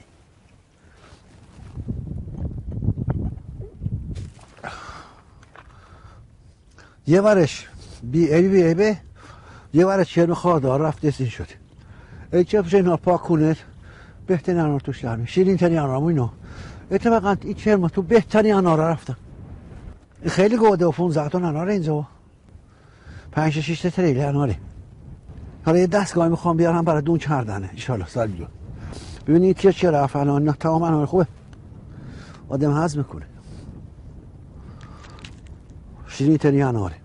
یه ورش بی یه ورش چرم خاردار رفت دستین شد. ای چه بشه اینا پاک کنه، بهترین انار توش در میشه، شیرین ترین انار اینو. اتفاقا این چرم تو بهترین انار رفتم. خیلی گوده و 15 تا انار اینجا. 5-6 تا تریل اناره. حالا یه دستگاهی میخوام بیارم برای دون کردنه ان شاء الله سال دیگه. ببینید چه رفت الان تمام انار خوبه. آدم هضم میکنه. شیرین ترین اناره.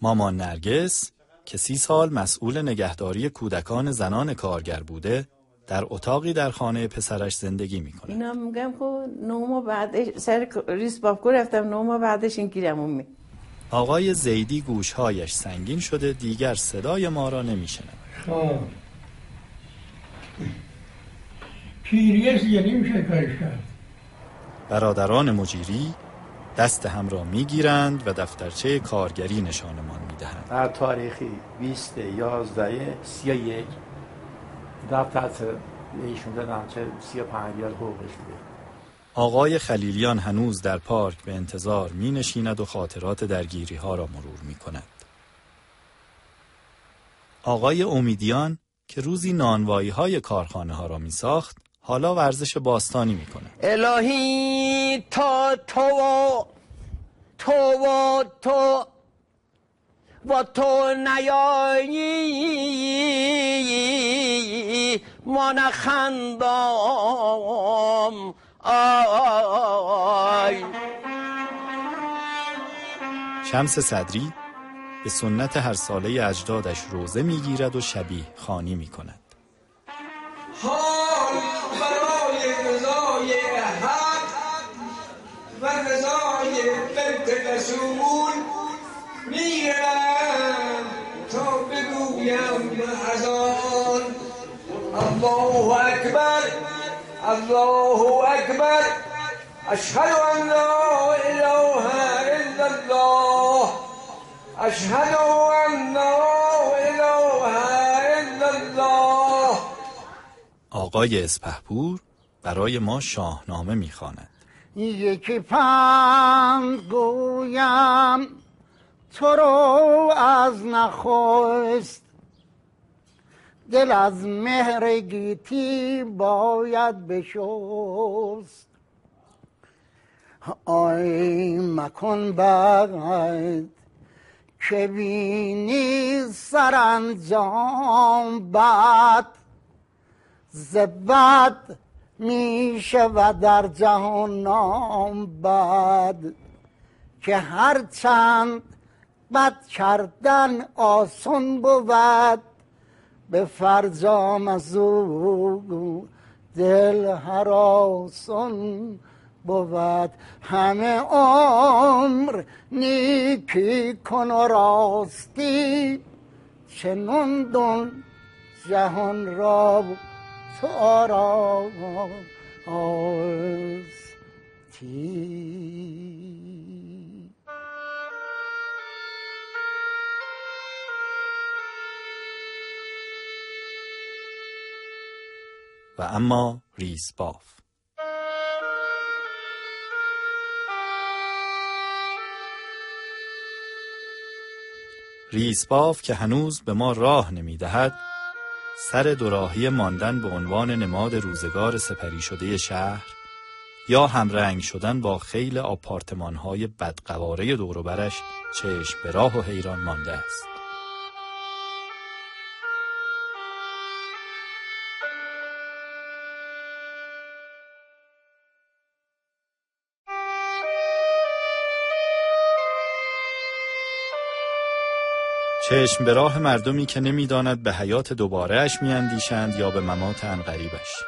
مامان نرگس که 30 سال مسئول نگهداری کودکان زنان کارگر بوده، در اتاقی در خانه پسرش زندگی میکنه. اینا میگم که 9 ماه بعدش سر ریس بابکو رفتم، 9 ماه بعدش این گیرمون می. آقای زیدی گوشهایش سنگین شده، دیگر صدای ما را نمیشنه. خب پیریه دیگه نمیشه کارش کرد. برادران مجیری دست هم را میگیرند و دفترچه کارگری نشانمان میدهند. در تاریخی 20/11/31 دفترچه ایشون دادم چه 35 ریال حقوقش بوده. آقای خلیلیان هنوز در پارک به انتظار می نشیند و خاطرات درگیری ها را مرور می کند. آقای امیدیان که روزی نانوایی های کارخانه ها را می ساخت، حالا ورزش باستانی می کند. الهی تا و تو نیایی ما نخندام آی. شمس صدری به سنت هر ساله اجدادش روزه میگیرد و شبیه خوانی می کند. حال برای رضای حق و رضای بنت رسول میرم تا بگویم از آن الله اکبر الله اکبر اشهد ان لا اله الا الله اشهد ان لا اله الا الله. آقای اسپهپور برای ما شاهنامه میخواند. یکی پند گویم تو رو از نخست، دل از مهر گیتی باید بشست. آی مکن بد که بینی سرانجام بد، ز بد می شود در جهان نام بد، که هر چند بد کردن آسان بود، به فرجام از او دل هراسان بود. همه عمر نیکی کن و راستی، چنون دون جهان را تو آراستی. و اما ریسباف. ریسباف که هنوز به ما راه نمی‌دهد، سر دوراهی ماندن به عنوان نماد روزگار سپری شده شهر یا همرنگ شدن با خیل آپارتمان‌های بدقواره دور و برش چشم به راه و حیران مانده است. چشم به راه مردمی که نمی‌داند به حیات دوباره اش می‌اندیشند یا به ممات عنقریبش.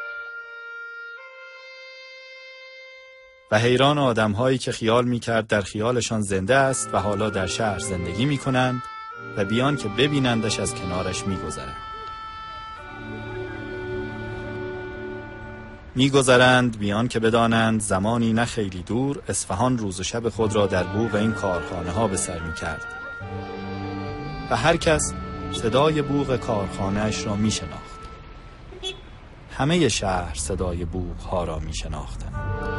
و حیران آدم‌هایی که خیال می‌کرد در خیالشان زنده است و حالا در شهر زندگی می‌کنند و بیان که ببینندش از کنارش می‌گذرند بیان که بدانند زمانی نه خیلی دور اصفهان روز و شب خود را در بوق این کارخانه‌ها به سر می‌کرد و هر کس صدای بوق کارخانه‌اش را می‌شناخت. همه شهر صدای بوق‌ها را می‌شناختند.